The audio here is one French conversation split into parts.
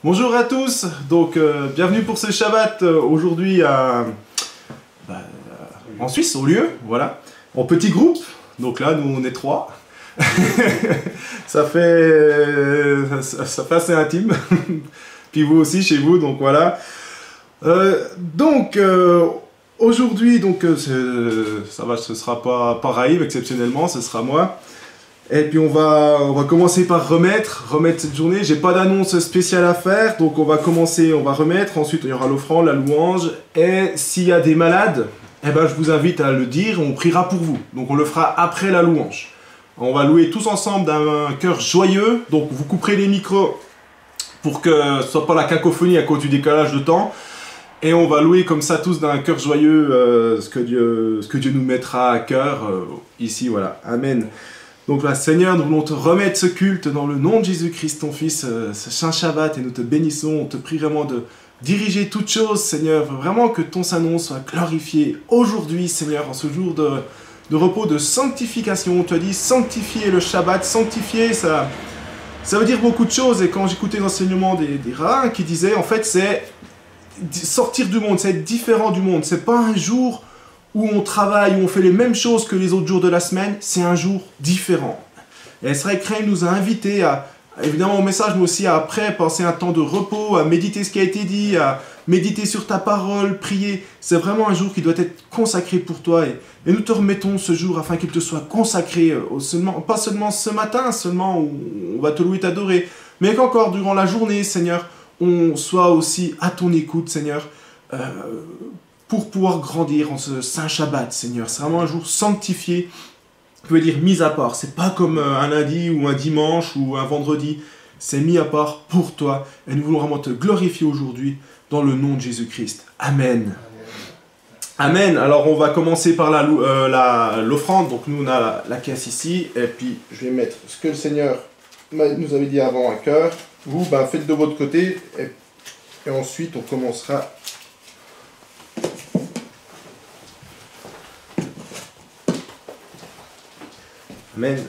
Bonjour à tous, donc bienvenue pour ce Shabbat aujourd'hui en Suisse, au lieu, voilà, en petit groupe, donc là nous on est trois, ça fait assez intime, puis vous aussi chez vous, donc voilà. Aujourd'hui, ce sera pas pareil, exceptionnellement, ce sera moi. Et puis on va commencer par remettre cette journée. J'ai pas d'annonce spéciale à faire, donc on va remettre. Ensuite il y aura l'offrande, la louange. Et s'il y a des malades, eh ben je vous invite à le dire. On priera pour vous. Donc on le fera après la louange. On va louer tous ensemble d'un cœur joyeux. Donc vous couperez les micros pour que ce soit pas la cacophonie à cause du décalage de temps. Et on va louer comme ça tous d'un cœur joyeux ce que Dieu nous mettra à cœur ici. Voilà. Amen. Donc là, Seigneur, nous voulons te remettre ce culte dans le nom de Jésus-Christ, ton Fils, ce Saint Shabbat, et nous te bénissons. On te prie vraiment de diriger toutes choses, Seigneur, vraiment que ton Saint-Nom soit glorifié aujourd'hui, Seigneur, en ce jour de repos, de sanctification. Tu as dit sanctifier le Shabbat, sanctifier, ça veut dire beaucoup de choses. Et quand j'écoutais l'enseignement des rabbins qui disaient, en fait, c'est sortir du monde, c'est être différent du monde. C'est pas un jour où on travaille, où on fait les mêmes choses que les autres jours de la semaine, c'est un jour différent. Et Israël Crane nous a invités à, évidemment au message, mais aussi à après passer un temps de repos, à méditer ce qui a été dit, à méditer sur ta parole, prier. C'est vraiment un jour qui doit être consacré pour toi. Et nous te remettons ce jour afin qu'il te soit consacré, pas seulement ce matin, seulement où on va te louer, t'adorer, mais qu'encore durant la journée, Seigneur, on soit aussi à ton écoute, Seigneur, pour pouvoir grandir en ce Saint Shabbat, Seigneur. C'est vraiment un jour sanctifié, je veux dire mis à part. C'est pas comme un lundi ou un dimanche ou un vendredi. C'est mis à part pour toi. Et nous voulons vraiment te glorifier aujourd'hui dans le nom de Jésus-Christ. Amen. Amen. Alors on va commencer par l'offrande. Donc nous on a la caisse ici. Et puis je vais mettre ce que le Seigneur nous avait dit avant à cœur. Vous, faites de votre côté. Et ensuite on commencera. Amen.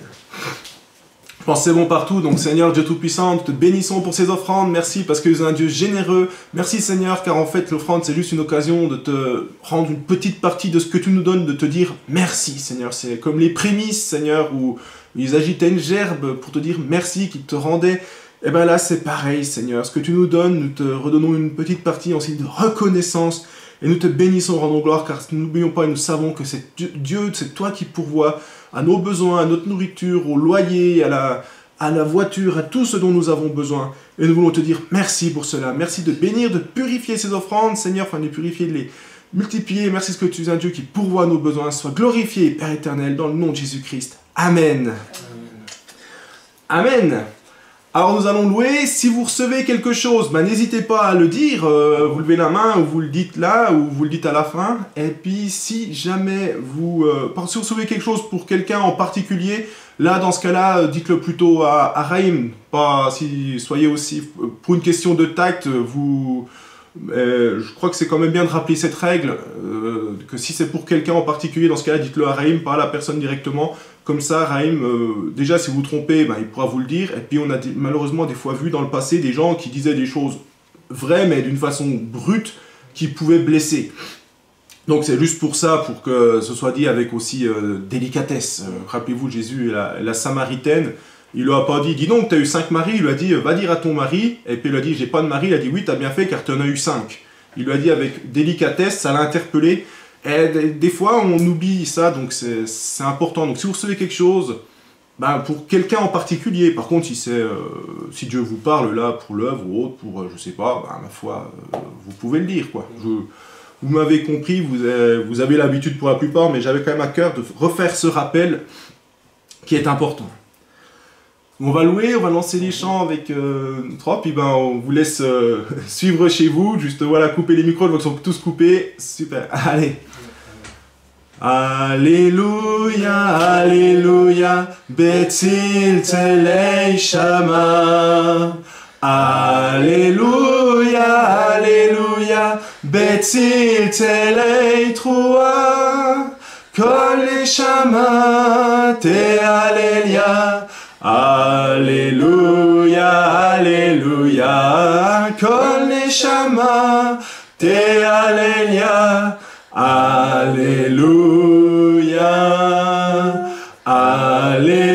Je pense que c'est bon partout, donc Seigneur Dieu Tout-Puissant, nous te bénissons pour ces offrandes, merci parce que tu es un Dieu généreux, merci Seigneur, car en fait l'offrande c'est juste une occasion de te rendre une petite partie de ce que tu nous donnes, de te dire merci Seigneur, c'est comme les prémices Seigneur, où ils agitaient une gerbe pour te dire merci, qu'ils te rendaient, et bien là c'est pareil Seigneur, ce que tu nous donnes, nous te redonnons une petite partie en signe de reconnaissance, et nous te bénissons, rendons gloire, car n'oublions pas et nous savons que c'est Dieu, c'est toi qui pourvois à nos besoins, à notre nourriture, au loyer, à la voiture, à tout ce dont nous avons besoin. Et nous voulons te dire merci pour cela. Merci de bénir, de purifier ces offrandes, Seigneur, de les purifier, de les multiplier. Merci parce que tu es un Dieu qui pourvoit à nos besoins. Sois glorifié, Père éternel, dans le nom de Jésus-Christ. Amen. Amen. Amen. Alors nous allons louer, si vous recevez quelque chose, n'hésitez pas à le dire, vous levez la main ou vous le dites là, ou vous le dites à la fin. Et puis si jamais vous recevez quelque chose pour quelqu'un en particulier, là dans ce cas-là, dites-le plutôt à Raïm, pas si soyez aussi, pour une question de tact, je crois que c'est quand même bien de rappeler cette règle, que si c'est pour quelqu'un en particulier, dans ce cas-là, dites-le à Raïm, pas à la personne directement. Comme ça, Raïm, déjà si vous vous trompez, il pourra vous le dire. Et puis on a malheureusement des fois vu dans le passé des gens qui disaient des choses vraies, mais d'une façon brute, qui pouvaient blesser. Donc c'est juste pour ça, pour que ce soit dit avec aussi délicatesse. Rappelez-vous, Jésus et la Samaritaine, il lui a pas dit, dis donc, tu as eu 5 maris, il lui a dit, va dire à ton mari, et puis il lui a dit, j'ai pas de mari, il a dit, oui, tu as bien fait, car tu en as eu 5. Il lui a dit avec délicatesse, ça l'a interpellé, et des fois on oublie ça, donc c'est important. Donc si vous recevez quelque chose, pour quelqu'un en particulier, par contre, si Dieu vous parle là, pour l'œuvre ou autre, pour, je sais pas, ma foi, vous pouvez le dire, quoi. Vous m'avez compris, vous avez l'habitude pour la plupart, mais j'avais quand même à cœur de refaire ce rappel qui est important. On va louer, on va lancer les chants avec 3, puis on vous laisse suivre chez vous, juste voilà, couper les micros, je vois qu'ils sont tous coupés, super, allez. Alléluia, Alléluia, Betzil Telei Shama. Alléluia, Alléluia, Betzil Telei Trua. Kol Shama Te Alléluia. Alléluia, Alléluia. Alléluia, Kol Neshama, Te Alléluia, Alléluia, Alléluia,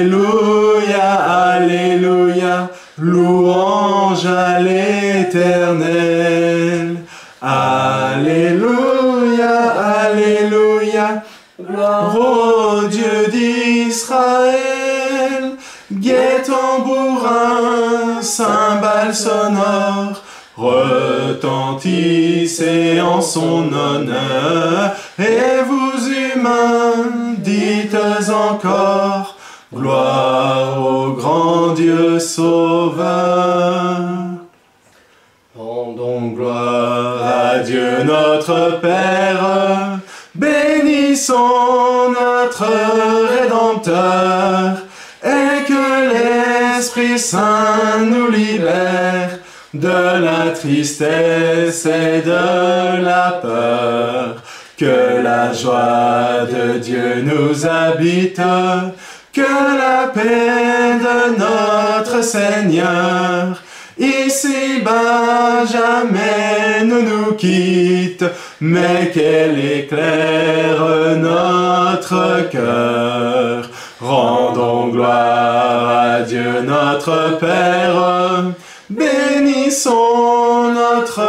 Alléluia, louange à l'Éternel. Alléluia, Alléluia, gloire au Dieu d'Israël. Gai tambourin, cymbales sonores, retentissez en son honneur. Et vous humains, dites encore, gloire au grand Dieu sauveur. Rendons gloire à Dieu notre Père, bénissons notre Rédempteur, et que l'Esprit Saint nous libère de la tristesse et de la peur. Que la joie de Dieu nous habite, que la paix de notre Seigneur ici-bas jamais ne nous quitte, mais qu'elle éclaire notre cœur. Rendons gloire à Dieu notre Père, bénissons notre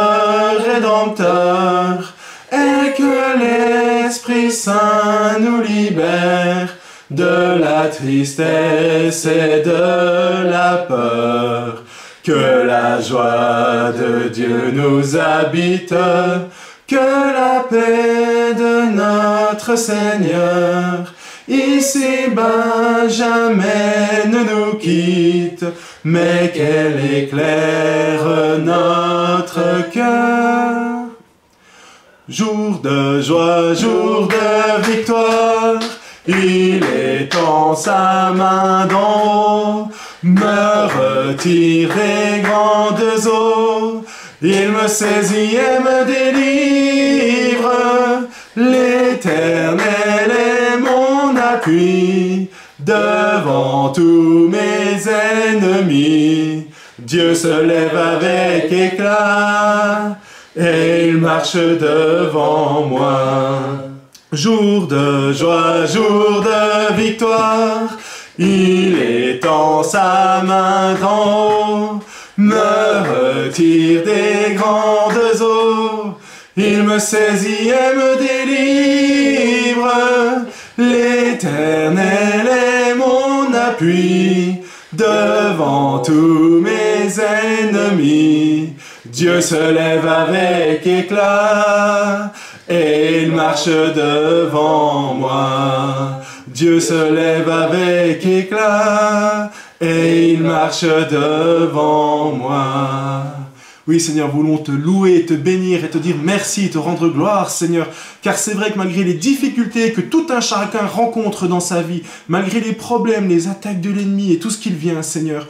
Rédempteur, et que l'Esprit Saint nous libère de la tristesse et de la peur. Que la joie de Dieu nous habite, que la paix de notre Seigneur ici-bas jamais ne nous quitte, mais qu'elle éclaire notre cœur. Jour de joie, jour de victoire, il étend sa main d'en haut, me retire des grandes eaux, il me saisit et me délivre. L'Éternel est mon appui, devant tous mes ennemis. Dieu se lève avec éclat, et il marche devant moi. Jour de joie, jour de victoire, il étend sa main d'en haut, me retire des grandes eaux, il me saisit et me délivre. L'Éternel est mon appui, devant tous mes ennemis. Dieu se lève avec éclat, et il marche devant moi. Dieu se lève avec éclat, et il marche devant moi. Oui, Seigneur, voulons te louer, te bénir et te dire merci, te rendre gloire, Seigneur. Car c'est vrai que malgré les difficultés que tout un chacun rencontre dans sa vie, malgré les problèmes, les attaques de l'ennemi et tout ce qu'il vient, Seigneur,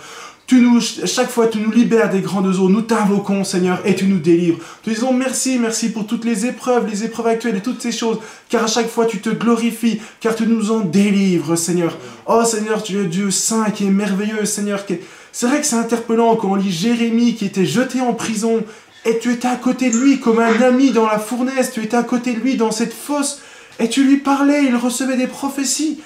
chaque fois, tu nous libères des grandes eaux, nous t'invoquons, Seigneur, et tu nous délivres. Te disons merci, merci pour toutes les épreuves actuelles et toutes ces choses, car à chaque fois, tu te glorifies, car tu nous en délivres, Seigneur. Oh, Seigneur, tu es Dieu saint qui est merveilleux, Seigneur. C'est vrai que c'est interpellant quand on lit Jérémie qui était jeté en prison, et tu étais à côté de lui comme un ami dans la fournaise, tu étais à côté de lui dans cette fosse, et tu lui parlais, il recevait des prophéties.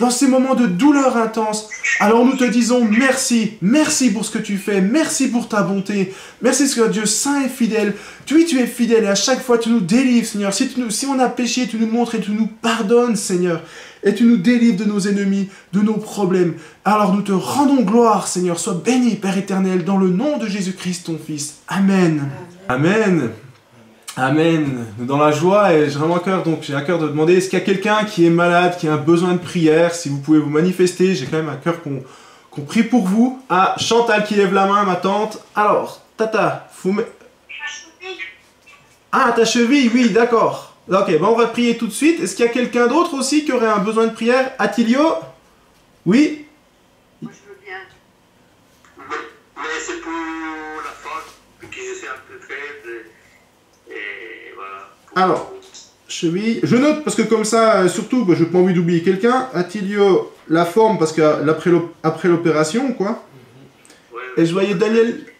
Dans ces moments de douleur intense, alors nous te disons merci, merci pour ce que tu fais, merci pour ta bonté, merci parce que Dieu saint et fidèle, tu es fidèle et à chaque fois tu nous délivres, Seigneur. Si on a péché, tu nous montres et tu nous pardonnes, Seigneur, et tu nous délivres de nos ennemis, de nos problèmes. Alors nous te rendons gloire, Seigneur, sois béni, Père éternel, dans le nom de Jésus-Christ, ton Fils. Amen. Amen. Amen. Dans la joie, et j'ai vraiment à cœur, donc j'ai à cœur de demander, est-ce qu'il y a quelqu'un qui est malade, qui a un besoin de prière? Si vous pouvez vous manifester, j'ai quand même à cœur qu'on prie pour vous. Ah, Chantal qui lève la main, ma tante. Alors, Tata, ah, ta cheville, oui, d'accord. Ok, ben on va prier tout de suite. Est-ce qu'il y a quelqu'un d'autre aussi qui aurait un besoin de prière? Attilio? Oui? Moi, je veux bien. Mais c'est pour la femme, qui je suis un peu faible. Et voilà. Alors, cheville, je note parce que comme ça, surtout, je n'ai pas envie d'oublier quelqu'un. Attilio, la forme parce que après l'opération, quoi. Ouais, et je voyais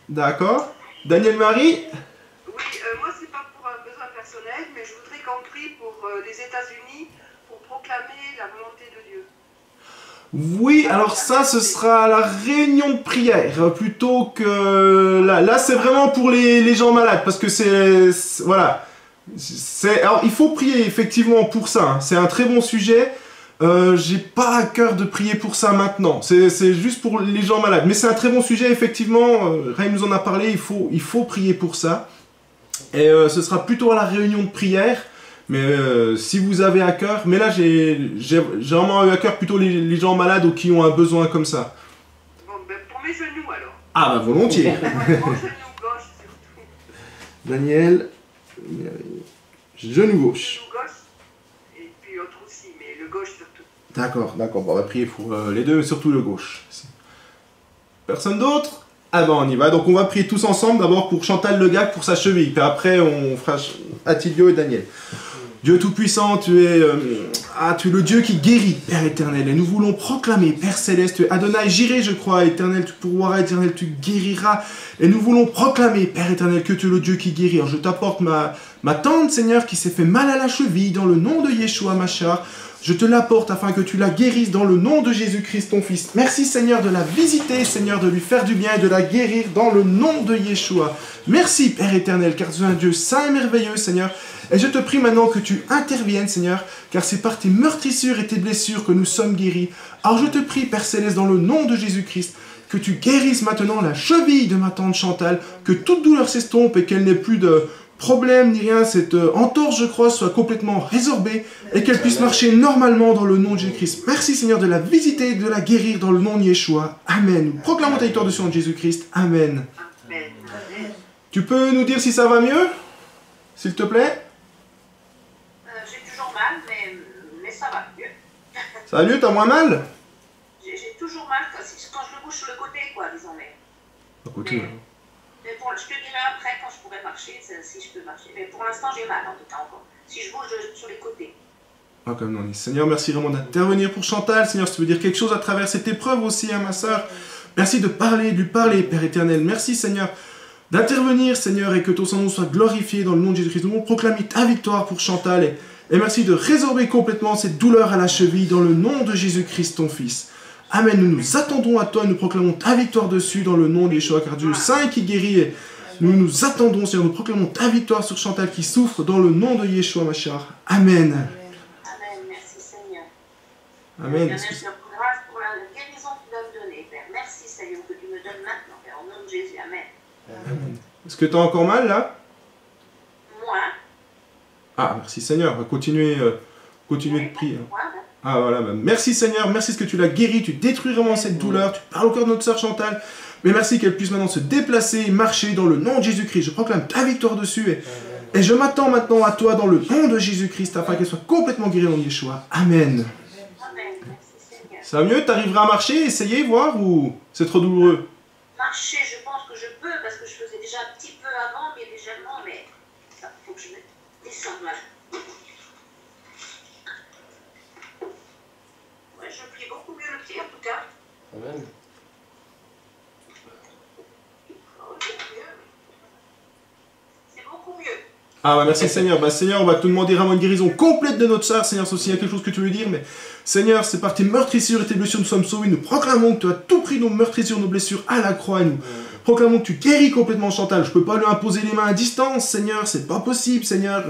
D'accord. Daniel Marie? Oui, moi c'est pas pour un besoin personnel, mais je voudrais qu'on prie pour les États-Unis pour proclamer la volonté de Dieu. Oui, alors ça, ce sera à la réunion de prière, plutôt que... Là c'est vraiment pour les gens malades, parce que voilà. Alors, il faut prier, effectivement, pour ça. Hein. C'est un très bon sujet. J'ai pas à cœur de prier pour ça maintenant. C'est juste pour les gens malades. Mais c'est un très bon sujet, effectivement. Ray nous en a parlé, il faut prier pour ça. Et ce sera plutôt à la réunion de prière. Mais si vous avez à cœur... Mais là, j'ai vraiment eu à cœur plutôt les gens malades ou qui ont un besoin comme ça. Bon, ben pour mes genoux alors. Ah bah volontiers. Mon genou gauche surtout. Daniel... Genou gauche. Genou gauche. Et puis l'autre aussi, mais le gauche surtout. D'accord. Bon, on va prier pour les deux, mais surtout le gauche. Personne d'autre? Ah ben on y va. Donc on va prier tous ensemble, d'abord pour Chantal Legac pour sa cheville. Puis après on fera Attilio et Daniel. Dieu Tout-Puissant, tu es le Dieu qui guérit, Père éternel. Et nous voulons proclamer, Père Céleste, tu es Adonai Jireh, je crois, éternel, tu pourras, éternel, tu guériras. Et nous voulons proclamer, Père éternel, que tu es le Dieu qui guérit. Alors je t'apporte ma tante, Seigneur, qui s'est fait mal à la cheville, dans le nom de Yeshua Machar. Je te l'apporte afin que tu la guérisses dans le nom de Jésus-Christ, ton Fils. Merci, Seigneur, de la visiter, Seigneur, de lui faire du bien et de la guérir dans le nom de Yeshua. Merci, Père éternel, car tu es un Dieu saint et merveilleux, Seigneur. Et je te prie maintenant que tu interviennes, Seigneur, car c'est par tes meurtrissures et tes blessures que nous sommes guéris. Alors je te prie, Père Céleste, dans le nom de Jésus-Christ, que tu guérisses maintenant la cheville de ma tante Chantal, que toute douleur s'estompe et qu'elle n'ait plus de problème ni rien, cette entorse, je crois, soit complètement résorbée et qu'elle puisse marcher normalement dans le nom de Jésus-Christ. Merci, Seigneur, de la visiter et de la guérir dans le nom de Yeshua. Amen. Nous proclamons ta victoire dessus en Jésus-Christ. Amen. Amen. Tu peux nous dire si ça va mieux, s'il te plaît? J'ai toujours mal, mais ça va mieux. Ça va mieux? T'as moins mal? J'ai toujours mal quand je me bouge sur le côté, quoi, disons. À côté, Mais bon, je te dirai après quand je pourrai marcher, si je peux marcher. Mais pour l'instant, j'ai mal, en tout cas, encore. Si je bouge sur les côtés. Ah, comme non. Seigneur, merci vraiment d'intervenir pour Chantal. Seigneur, si tu veux dire quelque chose à travers cette épreuve aussi, hein, ma soeur. Merci de lui parler, Père éternel. Merci, Seigneur, d'intervenir, Seigneur, et que ton nom soit glorifié dans le nom de Jésus-Christ. Nous voulons proclamer ta victoire pour Chantal. Et merci de résorber complètement cette douleur à la cheville dans le nom de Jésus-Christ, ton Fils. Amen. Nous nous attendons à toi, nous proclamons ta victoire dessus dans le nom de Yeshua, car Dieu saint qui guérit. Et nous nous attendons, Seigneur, nous proclamons ta victoire sur Chantal qui souffre dans le nom de Yeshua Machar. Amen. Amen. Merci, Seigneur. Amen. Merci pour la guérison que tu dois me donner, Père. Merci, Seigneur, que tu me donnes maintenant, Père, au nom de Jésus. Amen. Amen. Est-ce que tu as encore mal, là? Moi. Ah, merci, Seigneur. Continuez de prier. Moi. Ah voilà, merci Seigneur, merci ce que tu l'as guéri, tu détruis vraiment cette douleur, tu parles au cœur de notre sœur Chantal, mais merci qu'elle puisse maintenant se déplacer et marcher dans le nom de Jésus-Christ. Je proclame ta victoire dessus et je m'attends maintenant à toi dans le nom de Jésus-Christ afin qu'elle soit complètement guérie dans Yeshua. Amen. Amen. Merci, Seigneur. Ça va mieux? T'arriveras à marcher, essayer, voir ou c'est trop douloureux? Marcher, je pense que je peux parce que je faisais déjà un petit peu avant, mais légèrement, mais il faut que je me descende là. Je plie beaucoup mieux le pied en tout cas. Amen. C'est beaucoup mieux. Ah bah merci Seigneur. Bah Seigneur, on va te demander vraiment une guérison complète de notre sœur. Seigneur, sauf s'il y a quelque chose que tu veux dire, mais Seigneur, c'est par tes meurtrissures et tes blessures nous sommes sauvés. Nous proclamons que tu as tout pris nos meurtrissures, nos blessures à la croix. Et nous proclamons que tu guéris complètement Chantal. Je peux pas lui imposer les mains à distance, Seigneur, c'est pas possible, Seigneur.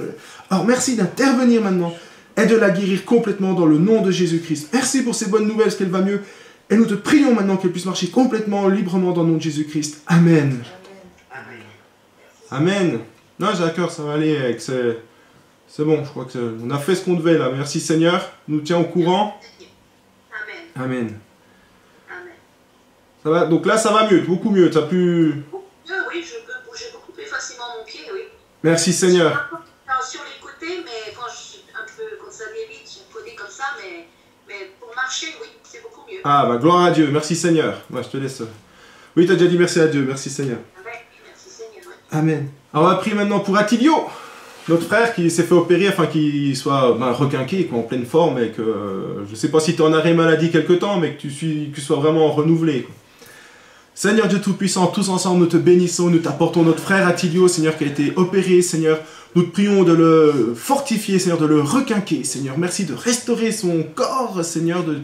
Alors merci d'intervenir maintenant et de la guérir complètement dans le nom de Jésus-Christ. Merci pour ces bonnes nouvelles, parce qu'elle va mieux. Et nous te prions maintenant qu'elle puisse marcher complètement, librement dans le nom de Jésus-Christ. Amen. Amen. Amen. Non, j'ai à cœur, ça va aller avec c'est bon, je crois qu'on a fait ce qu'on devait là. Merci Seigneur, nous tiens au courant. Amen. Amen. Amen. Ça va, donc là ça va mieux, beaucoup mieux. T'as pu... Oui, je peux bouger beaucoup plus facilement mon pied, oui. Merci Seigneur. Sur les côtés, mais quand ça débite, sur le côté comme ça, mais pour marcher, oui, c'est beaucoup mieux. Ah bah gloire à Dieu, merci Seigneur. Moi je te laisse. Oui, t'as déjà dit merci à Dieu, merci Seigneur. Amen. Merci Seigneur. Oui. Amen. Alors on va prier maintenant pour Attilio, notre frère qui s'est fait opérer afin qu'il soit requinqué, quoi, en pleine forme, et que je sais pas si tu es en arrêt maladie quelque temps, mais que tu sois vraiment renouvelé, quoi. Seigneur Dieu Tout-Puissant, tous ensemble, nous te bénissons, nous t'apportons notre frère Attilio, Seigneur, qui a été opéré, Seigneur. Nous te prions de le fortifier, Seigneur, de le requinquer, Seigneur. Merci de restaurer son corps, Seigneur, de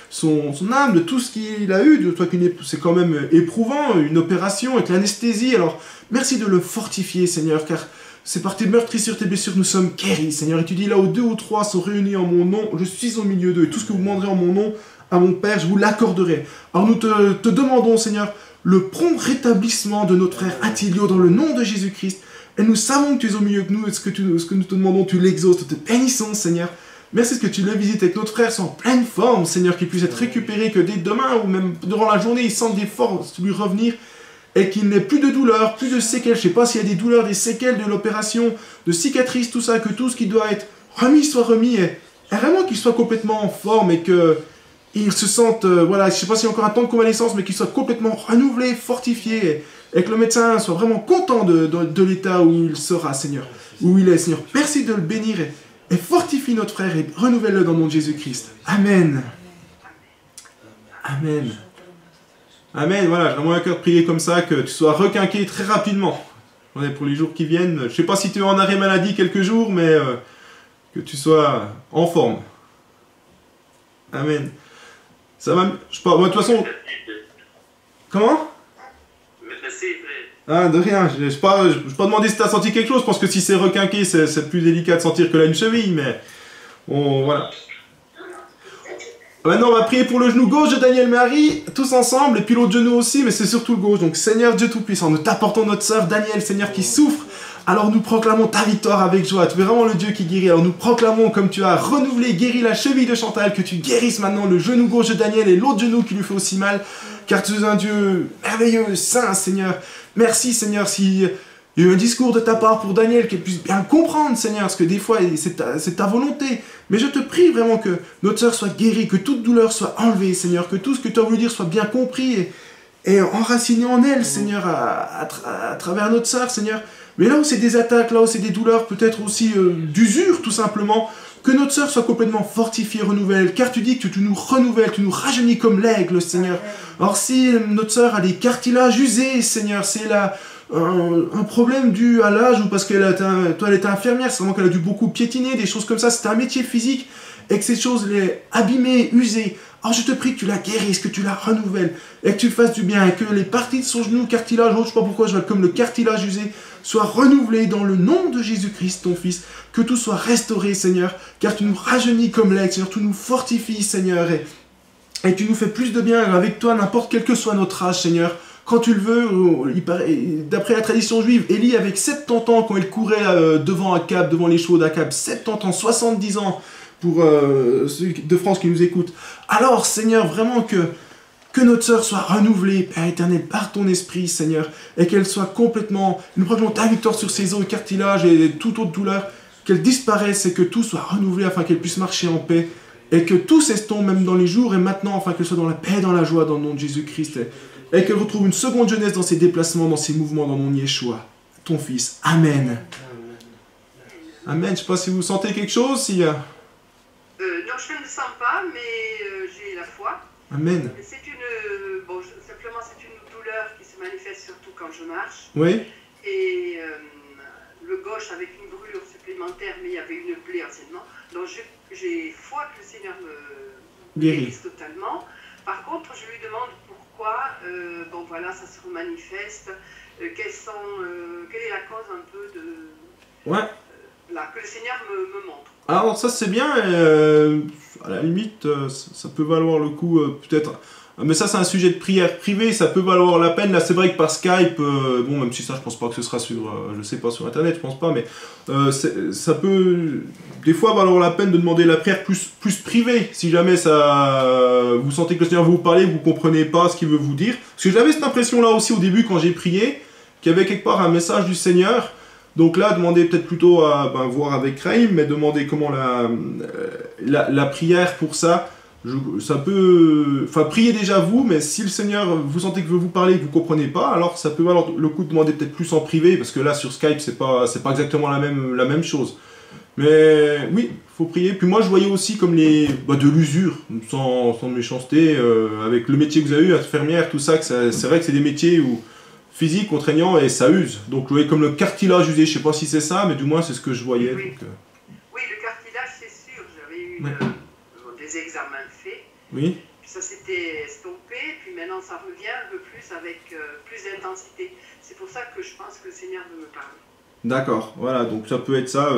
son âme, de tout ce qu'il a eu. Toi, c'est quand même éprouvant, une opération avec l'anesthésie. Alors, merci de le fortifier, Seigneur, car c'est par tes meurtrissures, tes blessures, nous sommes guéris, Seigneur. Et tu dis, là où 2 ou 3 sont réunis en mon nom, je suis au milieu d'eux. Et tout ce que vous demanderez en mon nom, à mon Père, je vous l'accorderai. Alors nous te demandons, Seigneur, le prompt rétablissement de notre frère Attilio dans le nom de Jésus-Christ. Et nous savons que tu es au milieu de nous, et ce que nous te demandons, tu l'exauces, te bénissons, Seigneur. Merci que tu le visites et que notre frère soit en pleine forme, Seigneur, qu'il puisse être récupéré, que dès demain ou même durant la journée, il sente des forces lui revenir et qu'il n'ait plus de douleurs, plus de séquelles. Je ne sais pas s'il y a des douleurs, des séquelles de l'opération, de cicatrices, tout ça, que tout ce qui doit être remis soit remis et vraiment qu'il soit complètement en forme et que il se sente, voilà, je ne sais pas s'il y a encore un temps de convalescence, mais qu'il soit complètement renouvelé, fortifié, et que le médecin soit vraiment content de l'état où il sera, Seigneur, où il est, Seigneur. Merci de le bénir et fortifie notre frère et renouvelle-le dans le nom de Jésus-Christ. Amen. Amen. Amen, voilà, j'ai vraiment un cœur de prier comme ça, que tu sois requinqué très rapidement. Pour les jours qui viennent, je ne sais pas si tu es en arrêt maladie quelques jours, mais que tu sois en forme. Amen. Ça va, je sais pas, moi de toute façon... Comment? Merci, frère. Ah, de rien, je peux pas demander si tu as senti quelque chose, je pense que si c'est requinqué, c'est plus délicat de sentir que là une cheville, mais... Bon, voilà. Maintenant, on va prier pour le genou gauche de Daniel Marie, tous ensemble, et puis l'autre genou aussi, mais c'est surtout le gauche. Donc, Seigneur Dieu Tout-Puissant, nous t'apportons notre sœur Daniel, Seigneur, qui souffre. Alors nous proclamons ta victoire avec joie. Tu es vraiment le Dieu qui guérit. Alors nous proclamons, comme tu as renouvelé, guéri la cheville de Chantal, que tu guérisses maintenant le genou gauche de Daniel et l'autre genou qui lui fait aussi mal. Car tu es un Dieu merveilleux, saint, Seigneur. Merci, Seigneur, si il y a eu un discours de ta part pour Daniel, qu'elle puisse bien comprendre, Seigneur, parce que des fois, c'est ta volonté. Mais je te prie vraiment que notre sœur soit guérie, que toute douleur soit enlevée, Seigneur, que tout ce que tu as voulu dire soit bien compris et enraciné en elle, Seigneur, à travers notre sœur, Seigneur. Mais là où c'est des attaques, là où c'est des douleurs, peut-être aussi d'usure, tout simplement, que notre sœur soit complètement fortifiée, renouvelle, car tu dis que tu nous renouvelles, tu nous rajeunis comme l'aigle, Seigneur. Or, si notre sœur a des cartilages usés, Seigneur, c'est là un problème dû à l'âge ou parce qu'elle elle était infirmière, c'est vraiment qu'elle a dû beaucoup piétiner, des choses comme ça, c'était un métier physique, et que ces choses les abîmées, usées. Alors je te prie que tu la guérisses, que tu la renouvelles, et que tu fasses du bien, et que les parties de son genou, cartilage, je ne sais pas pourquoi je vois comme le cartilage usé, soient renouvelées dans le nom de Jésus-Christ, ton Fils, que tout soit restauré, Seigneur, car tu nous rajeunis comme l'aigle, Seigneur, tu nous fortifies, Seigneur, et tu nous fais plus de bien avec toi, n'importe quel que soit notre âge, Seigneur. Quand tu le veux, d'après la tradition juive, Élie, avec 70 ans, quand il courait devant Akab, devant les chevaux d'Akab, 70 ans, 70 ans, pour ceux de France qui nous écoutent. Alors, Seigneur, vraiment que notre sœur soit renouvelée, Père éternel, par ton esprit, Seigneur, et qu'elle soit complètement... Nous prenons ta victoire sur ses os et cartilages et toute autre douleur, qu'elle disparaisse et que tout soit renouvelé afin qu'elle puisse marcher en paix, et que tout s'estompe même dans les jours et maintenant, afin qu'elle soit dans la paix et dans la joie dans le nom de Jésus-Christ, et qu'elle retrouve une seconde jeunesse dans ses déplacements, dans ses mouvements, dans mon Yeshua, ton Fils. Amen. Amen. Je ne sais pas si vous sentez quelque chose, si... Non, je ne le sens pas, mais j'ai la foi. Amen. C'est simplement c'est une douleur qui se manifeste surtout quand je marche. Oui. Et le gauche avec une brûlure supplémentaire, mais il y avait une plaie anciennement. Donc j'ai foi que le Seigneur me guérisse totalement. Par contre, je lui demande pourquoi, ça se manifeste, quelle est la cause un peu de... Ouais. Que le Seigneur me montre. Alors ça c'est bien, à la limite ça peut valoir le coup peut-être, mais ça c'est un sujet de prière privée, ça peut valoir la peine. Là c'est vrai que par Skype, même si ça je pense pas que ce sera sur, je sais pas, sur internet, je pense pas, mais ça peut des fois valoir la peine de demander la prière plus privée, si jamais vous sentez que le Seigneur veut vous parler, vous comprenez pas ce qu'il veut vous dire. Parce que j'avais cette impression là aussi au début quand j'ai prié, qu'il y avait quelque part un message du Seigneur. Donc là, demandez peut-être plutôt à voir avec Raïm, mais demandez comment la prière pour ça, ça peut... Enfin, priez déjà vous, mais si le Seigneur, vous sentez que veut vous parler et que vous ne comprenez pas, alors ça peut valoir le coup de demander peut-être plus en privé, parce que là, sur Skype, c'est pas exactement la même chose. Mais oui, faut prier. Puis moi, je voyais aussi comme de l'usure, sans méchanceté, avec le métier que vous avez eu, infirmière, tout ça, c'est vrai que c'est des métiers physiques, contraignants, et ça use. Donc, vous voyez comme le cartilage usé, je sais pas si c'est ça, mais du moins, c'est ce que je voyais. Oui, donc, oui, le cartilage, c'est sûr. J'avais eu des examens faits. Oui. Puis ça s'était stoppé, puis maintenant ça revient un peu plus avec plus d'intensité. C'est pour ça que je pense que le Seigneur veut me parler. D'accord, voilà, donc ça peut être ça.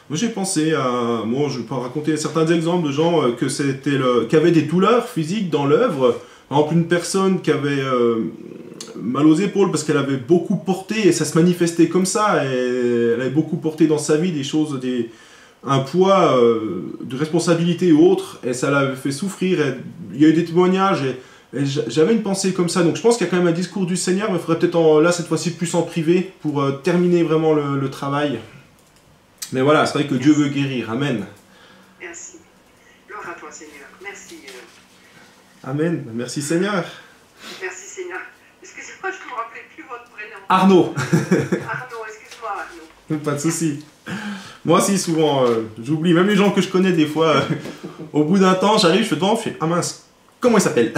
Moi j'ai pensé à... Moi je peux raconter certains exemples de gens qui avaient des douleurs physiques dans l'œuvre. Par exemple, une personne qui avait mal aux épaules parce qu'elle avait beaucoup porté, et ça se manifestait comme ça, et elle avait beaucoup porté dans sa vie des choses, un poids de responsabilité ou autre, et ça l'avait fait souffrir. Et il y a eu des témoignages, et j'avais une pensée comme ça, donc je pense qu'il y a quand même un discours du Seigneur, mais il faudrait peut-être là cette fois-ci plus en privé pour terminer vraiment le travail. Mais voilà, c'est vrai que Dieu veut guérir, amen. Merci. Gloire à toi Seigneur, merci. Amen, merci Seigneur. Merci Seigneur. Excusez-moi, je ne me rappelais plus votre prénom. Arnaud. Arnaud, excuse-moi Arnaud. Pas de souci. Moi aussi souvent, j'oublie, même les gens que je connais des fois, au bout d'un temps j'arrive, je fais devant, je fais ah mince. Comment il s'appelle?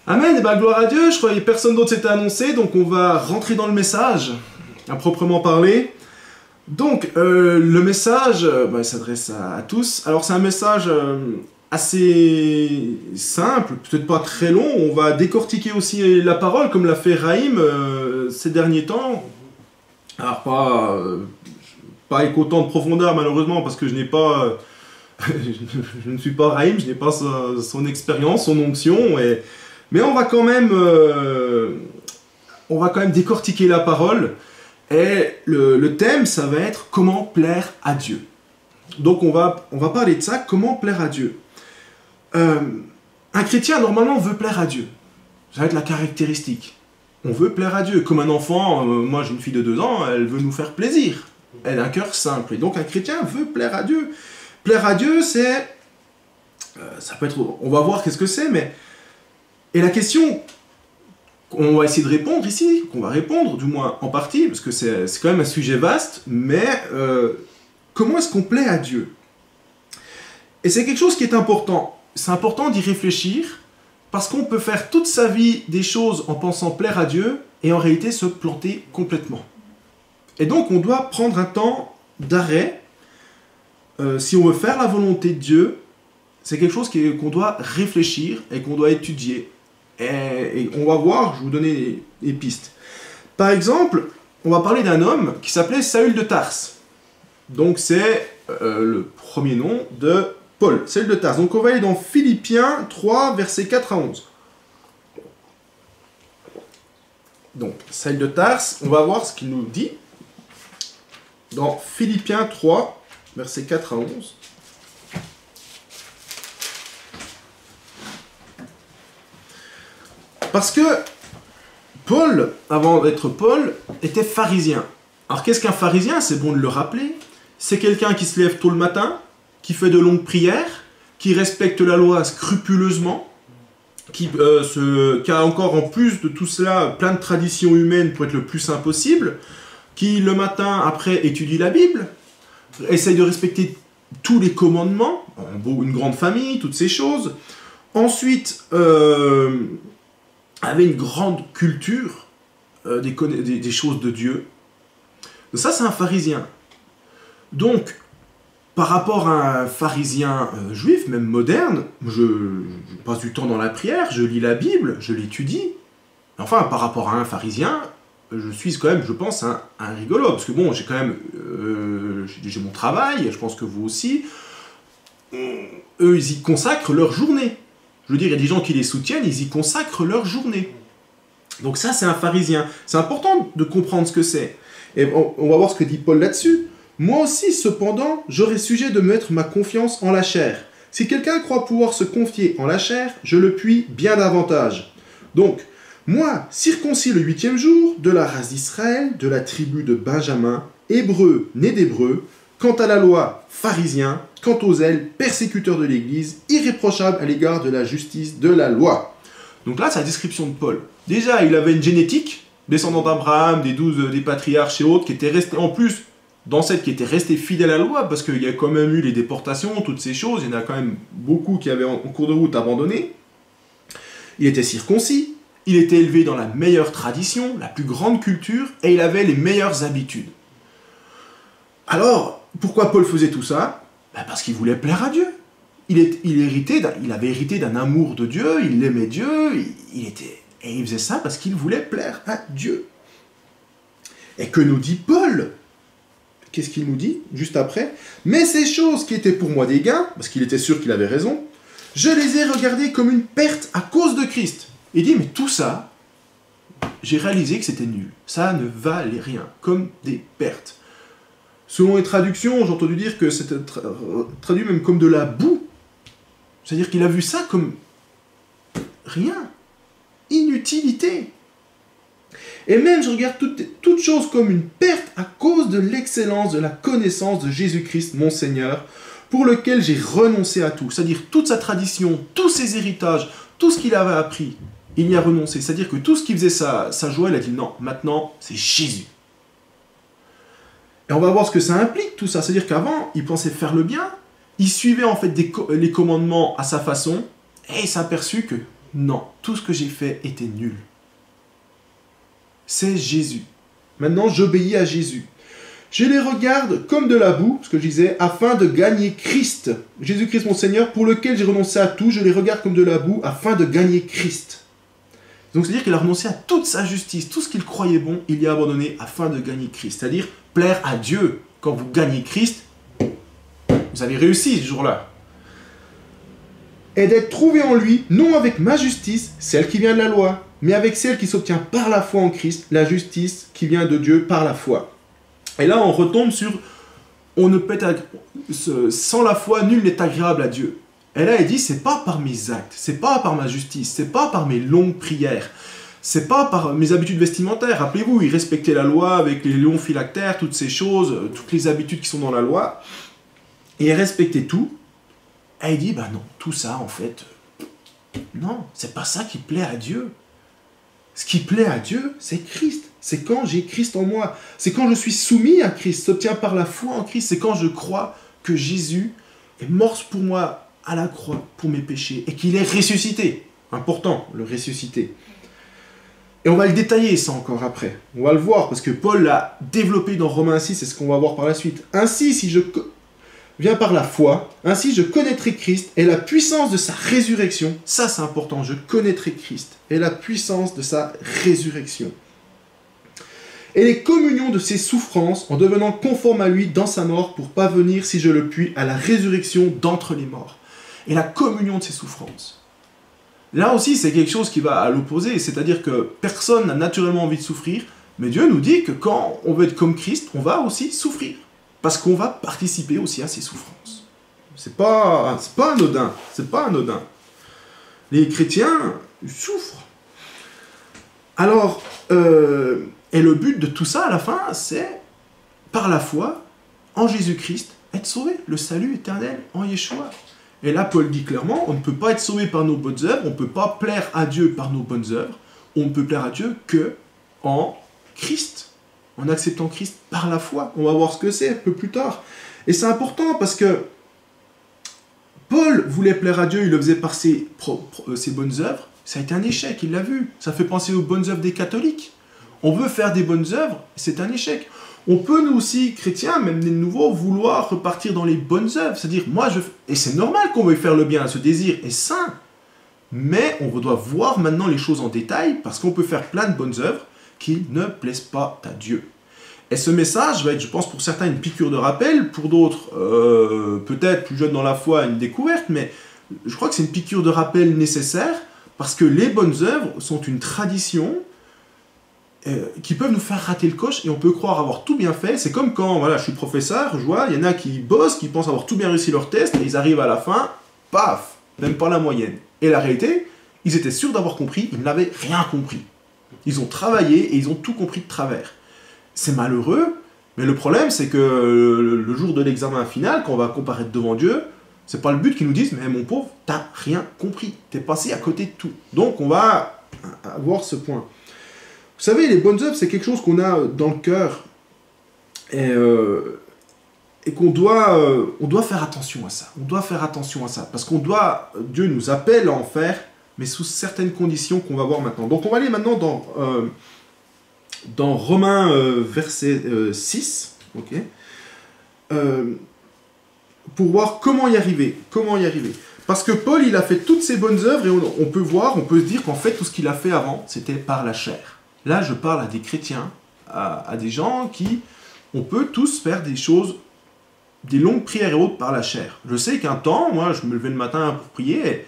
Amen, et bien gloire à Dieu, je croyais que personne d'autre s'était annoncé, donc on va rentrer dans le message, à proprement parler. Donc, le message, il s'adresse à tous. Alors c'est un message assez simple, peut-être pas très long, on va décortiquer aussi la parole, comme l'a fait Raïm ces derniers temps. Alors pas avec autant de profondeur malheureusement, parce que je n'ai pas... je ne suis pas Raïm, je n'ai pas son expérience, son onction, mais on va quand même décortiquer la parole, et le thème, ça va être comment plaire à Dieu. Donc on va parler de ça, comment plaire à Dieu. Un chrétien, normalement, veut plaire à Dieu. Ça va être la caractéristique. On veut plaire à Dieu. Comme un enfant, moi j'ai une fille de 2 ans, elle veut nous faire plaisir. Elle a un cœur simple, et donc un chrétien veut plaire à Dieu. Plaire à Dieu, c'est... ça peut être... On va voir qu'est-ce que c'est, mais... Et la question qu'on va essayer de répondre ici, qu'on va répondre, du moins en partie, parce que c'est quand même un sujet vaste, mais comment est-ce qu'on plaît à Dieu? Et c'est quelque chose qui est important. C'est important d'y réfléchir, parce qu'on peut faire toute sa vie des choses en pensant plaire à Dieu, et en réalité se planter complètement. Et donc on doit prendre un temps d'arrêt. Si on veut faire la volonté de Dieu, c'est quelque chose qu'on doit réfléchir et qu'on doit étudier. Et on va voir, je vais vous donner des pistes. Par exemple, on va parler d'un homme qui s'appelait Saül de Tarse. Donc c'est le premier nom de Paul, Saül de Tarse. Donc on va aller dans Philippiens 3, versets 4 à 11. Donc Saül de Tarse, on va voir ce qu'il nous dit. Dans Philippiens 3, versets 4 à 11. Parce que Paul, avant d'être Paul, était pharisien. Alors qu'est-ce qu'un pharisien? C'est bon de le rappeler. C'est quelqu'un qui se lève tôt le matin, qui fait de longues prières, qui respecte la loi scrupuleusement, qui a encore en plus de tout cela plein de traditions humaines pour être le plus saint possible, qui le matin après étudie la Bible, essaye de respecter tous les commandements, une grande famille, toutes ces choses. Ensuite, avait une grande culture des choses de Dieu. Ça, c'est un pharisien. Donc, par rapport à un pharisien juif, même moderne, je passe du temps dans la prière, je lis la Bible, je l'étudie. Enfin, par rapport à un pharisien, je suis quand même, je pense, un rigolo, parce que bon, j'ai quand même, j'ai mon travail, je pense que vous aussi, eux, ils y consacrent leur journée. Je veux dire, il y a des gens qui les soutiennent, ils y consacrent leur journée. Donc ça, c'est un pharisien. C'est important de comprendre ce que c'est. Et on va voir ce que dit Paul là-dessus. Moi aussi, cependant, j'aurais sujet de mettre ma confiance en la chair. Si quelqu'un croit pouvoir se confier en la chair, je le puis bien davantage. Donc, moi, circoncis le 8e jour, de la race d'Israël, de la tribu de Benjamin, hébreu, né d'hébreu, quant à la loi, pharisien, quant aux zèles, persécuteur de l'Église, irréprochable à l'égard de la justice de la loi. Donc là, c'est la description de Paul. Déjà, il avait une génétique, descendant d'Abraham, des 12 des patriarches et autres, qui étaient restés en plus d'ancêtres qui étaient restés fidèles à la loi, parce qu'il y a quand même eu les déportations, toutes ces choses, il y en a quand même beaucoup qui avaient en cours de route abandonné. Il était circoncis, il était élevé dans la meilleure tradition, la plus grande culture, et il avait les meilleures habitudes. Alors, pourquoi Paul faisait tout ça? Parce qu'il voulait plaire à Dieu. Il avait hérité d'un amour de Dieu, il aimait Dieu, et il faisait ça parce qu'il voulait plaire à Dieu. Et que nous dit Paul? Qu'est-ce qu'il nous dit juste après? Mais ces choses qui étaient pour moi des gains, parce qu'il était sûr qu'il avait raison, je les ai regardées comme une perte à cause de Christ. Il dit, mais tout ça, j'ai réalisé que c'était nul. Ça ne valait rien, comme des pertes. Selon les traductions, j'ai entendu dire que c'était traduit même comme de la boue. C'est-à-dire qu'il a vu ça comme rien, inutilité. Et même je regarde toutes choses comme une perte à cause de l'excellence de la connaissance de Jésus-Christ, mon Seigneur, pour lequel j'ai renoncé à tout. C'est-à-dire toute sa tradition, tous ses héritages, tout ce qu'il avait appris, il y a renoncé. C'est-à-dire que tout ce qui faisait sa joie, il a dit non, maintenant c'est Jésus. Et on va voir ce que ça implique tout ça. C'est-à-dire qu'avant, il pensait faire le bien, il suivait en fait les commandements à sa façon, et il s'est aperçu que non, tout ce que j'ai fait était nul. C'est Jésus. Maintenant, j'obéis à Jésus. Je les regarde comme de la boue, ce que je disais, afin de gagner Christ. Jésus-Christ mon Seigneur, pour lequel j'ai renoncé à tout, je les regarde comme de la boue, afin de gagner Christ. Donc c'est-à-dire qu'il a renoncé à toute sa justice, tout ce qu'il croyait bon, il y a abandonné afin de gagner Christ. C'est-à-dire plaire à Dieu. Quand vous gagnez Christ, vous avez réussi ce jour-là. Et d'être trouvé en lui, non avec ma justice, celle qui vient de la loi, mais avec celle qui s'obtient par la foi en Christ, la justice qui vient de Dieu par la foi. Et là, on retombe sur on ne peut être, sans la foi, nul n'est agréable à Dieu. Et là, il dit, c'est pas par mes actes, c'est pas par ma justice, c'est pas par mes longues prières, c'est pas par mes habitudes vestimentaires. Rappelez-vous, il respectait la loi avec les longs phylactères, toutes ces choses, toutes les habitudes qui sont dans la loi. Et il respectait tout. Et il dit, bah non, tout ça, en fait, non, c'est pas ça qui plaît à Dieu. Ce qui plaît à Dieu, c'est Christ. C'est quand j'ai Christ en moi. C'est quand je suis soumis à Christ, s'obtient par la foi en Christ. C'est quand je crois que Jésus est mort pour moi à la croix, pour mes péchés, et qu'il est ressuscité. Important, le ressusciter. Et on va le détailler ça encore après. On va le voir, parce que Paul l'a développé dans Romains 6, c'est ce qu'on va voir par la suite. Ainsi, si je viens par la foi, ainsi je connaîtrai Christ et la puissance de sa résurrection. Ça, c'est important, je connaîtrai Christ et la puissance de sa résurrection. Et les communions de ses souffrances en devenant conforme à lui dans sa mort pour parvenir, si je le puis, à la résurrection d'entre les morts. Et la communion de ses souffrances. Là aussi, c'est quelque chose qui va à l'opposé, c'est-à-dire que personne n'a naturellement envie de souffrir, mais Dieu nous dit que quand on veut être comme Christ, on va aussi souffrir. Parce qu'on va participer aussi à ses souffrances. C'est pas anodin. C'est pas anodin. Les chrétiens souffrent. Alors, et le but de tout ça, à la fin, c'est, par la foi, en Jésus-Christ, être sauvé. Le salut éternel en Yeshua. Et là, Paul dit clairement, on ne peut pas être sauvé par nos bonnes œuvres, on ne peut pas plaire à Dieu par nos bonnes œuvres, on ne peut plaire à Dieu que en Christ. En acceptant Christ par la foi. On va voir ce que c'est un peu plus tard. Et c'est important parce que Paul voulait plaire à Dieu, il le faisait par ses bonnes œuvres. Ça a été un échec, il l'a vu. Ça fait penser aux bonnes œuvres des catholiques. On veut faire des bonnes œuvres, c'est un échec. On peut nous aussi, chrétiens, même les nouveaux, vouloir repartir dans les bonnes œuvres. C'est-à-dire, et c'est normal qu'on veuille faire le bien, ce désir est sain. Mais on doit voir maintenant les choses en détail parce qu'on peut faire plein de bonnes œuvres qui ne plaisent pas à Dieu. Et ce message va être, je pense, pour certains une piqûre de rappel, pour d'autres, peut-être plus jeunes dans la foi, une découverte, mais je crois que c'est une piqûre de rappel nécessaire, parce que les bonnes œuvres sont une tradition qui peuvent nous faire rater le coche, et on peut croire avoir tout bien fait. C'est comme quand, voilà, je suis professeur, je vois, il y en a qui bossent, qui pensent avoir tout bien réussi leur test, et ils arrivent à la fin, paf, même pas la moyenne. Et la réalité, ils étaient sûrs d'avoir compris, ils n'avaient rien compris. Ils ont travaillé et ils ont tout compris de travers. C'est malheureux, mais le problème, c'est que le jour de l'examen final, quand on va comparaître devant Dieu, c'est pas le but qu'ils nous disent, mais mon pauvre, t'as rien compris, t'es passé à côté de tout. Donc on va avoir ce point. Vous savez, les bonnes œuvres, c'est quelque chose qu'on a dans le cœur. et qu'on doit, on doit faire attention à ça. On doit faire attention à ça. Parce qu'on doit, Dieu nous appelle à en faire, mais sous certaines conditions qu'on va voir maintenant. Donc on va aller maintenant dans Romains verset 6, ok, pour voir comment y arriver. Comment y arriver. Parce que Paul, il a fait toutes ces bonnes œuvres, et on peut voir, on peut se dire qu'en fait, tout ce qu'il a fait avant, c'était par la chair. Là, je parle à des chrétiens, à des gens qui, on peut tous faire des choses, des longues prières et autres par la chair. Je sais qu'un temps, moi, je me levais le matin pour prier,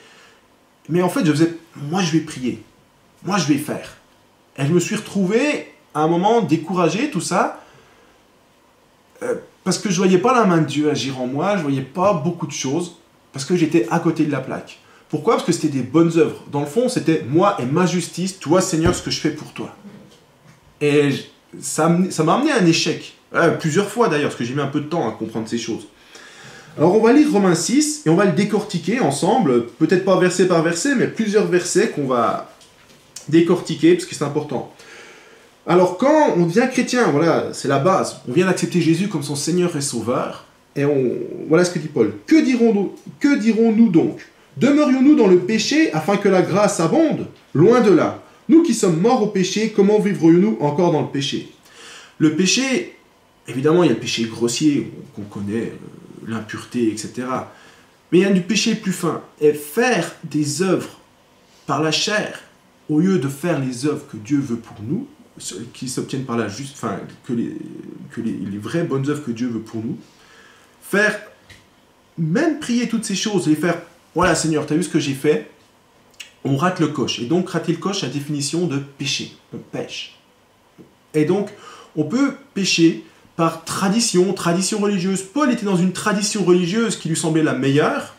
mais en fait, je faisais, moi, je vais prier. Moi, je vais faire. Et je me suis retrouvé, à un moment, découragé, tout ça, parce que je ne voyais pas la main de Dieu agir en moi, je ne voyais pas beaucoup de choses, parce que j'étais à côté de la plaque. Pourquoi? Parce que c'était des bonnes œuvres. Dans le fond, c'était moi et ma justice, toi, Seigneur, ce que je fais pour toi. Et ça m'a amené à un échec. Plusieurs fois d'ailleurs, parce que j'ai mis un peu de temps à comprendre ces choses. Alors on va lire Romains 6, et on va le décortiquer ensemble, peut-être pas verset par verset, mais plusieurs versets qu'on va décortiquer, parce que c'est important. Alors quand on devient chrétien, voilà, c'est la base, on vient d'accepter Jésus comme son Seigneur et Sauveur, et voilà ce que dit Paul. Que dirons-nous donc? Demeurions-nous dans le péché afin que la grâce abonde? Loin de là. Nous qui sommes morts au péché, comment vivrions-nous encore dans le péché? Le péché, évidemment, il y a le péché grossier qu'on connaît, l'impureté, etc. Mais il y a du péché plus fin. Et faire des œuvres par la chair, au lieu de faire les œuvres que Dieu veut pour nous, qui s'obtiennent par la juste, enfin, que les vraies bonnes œuvres que Dieu veut pour nous, faire, même prier toutes ces choses, et faire, voilà Seigneur, tu as vu ce que j'ai fait, on rate le coche. Et donc, rater le coche, c'est la définition de péché. On pêche. Et donc, on peut pécher par tradition religieuse. Paul était dans une tradition religieuse qui lui semblait la meilleure.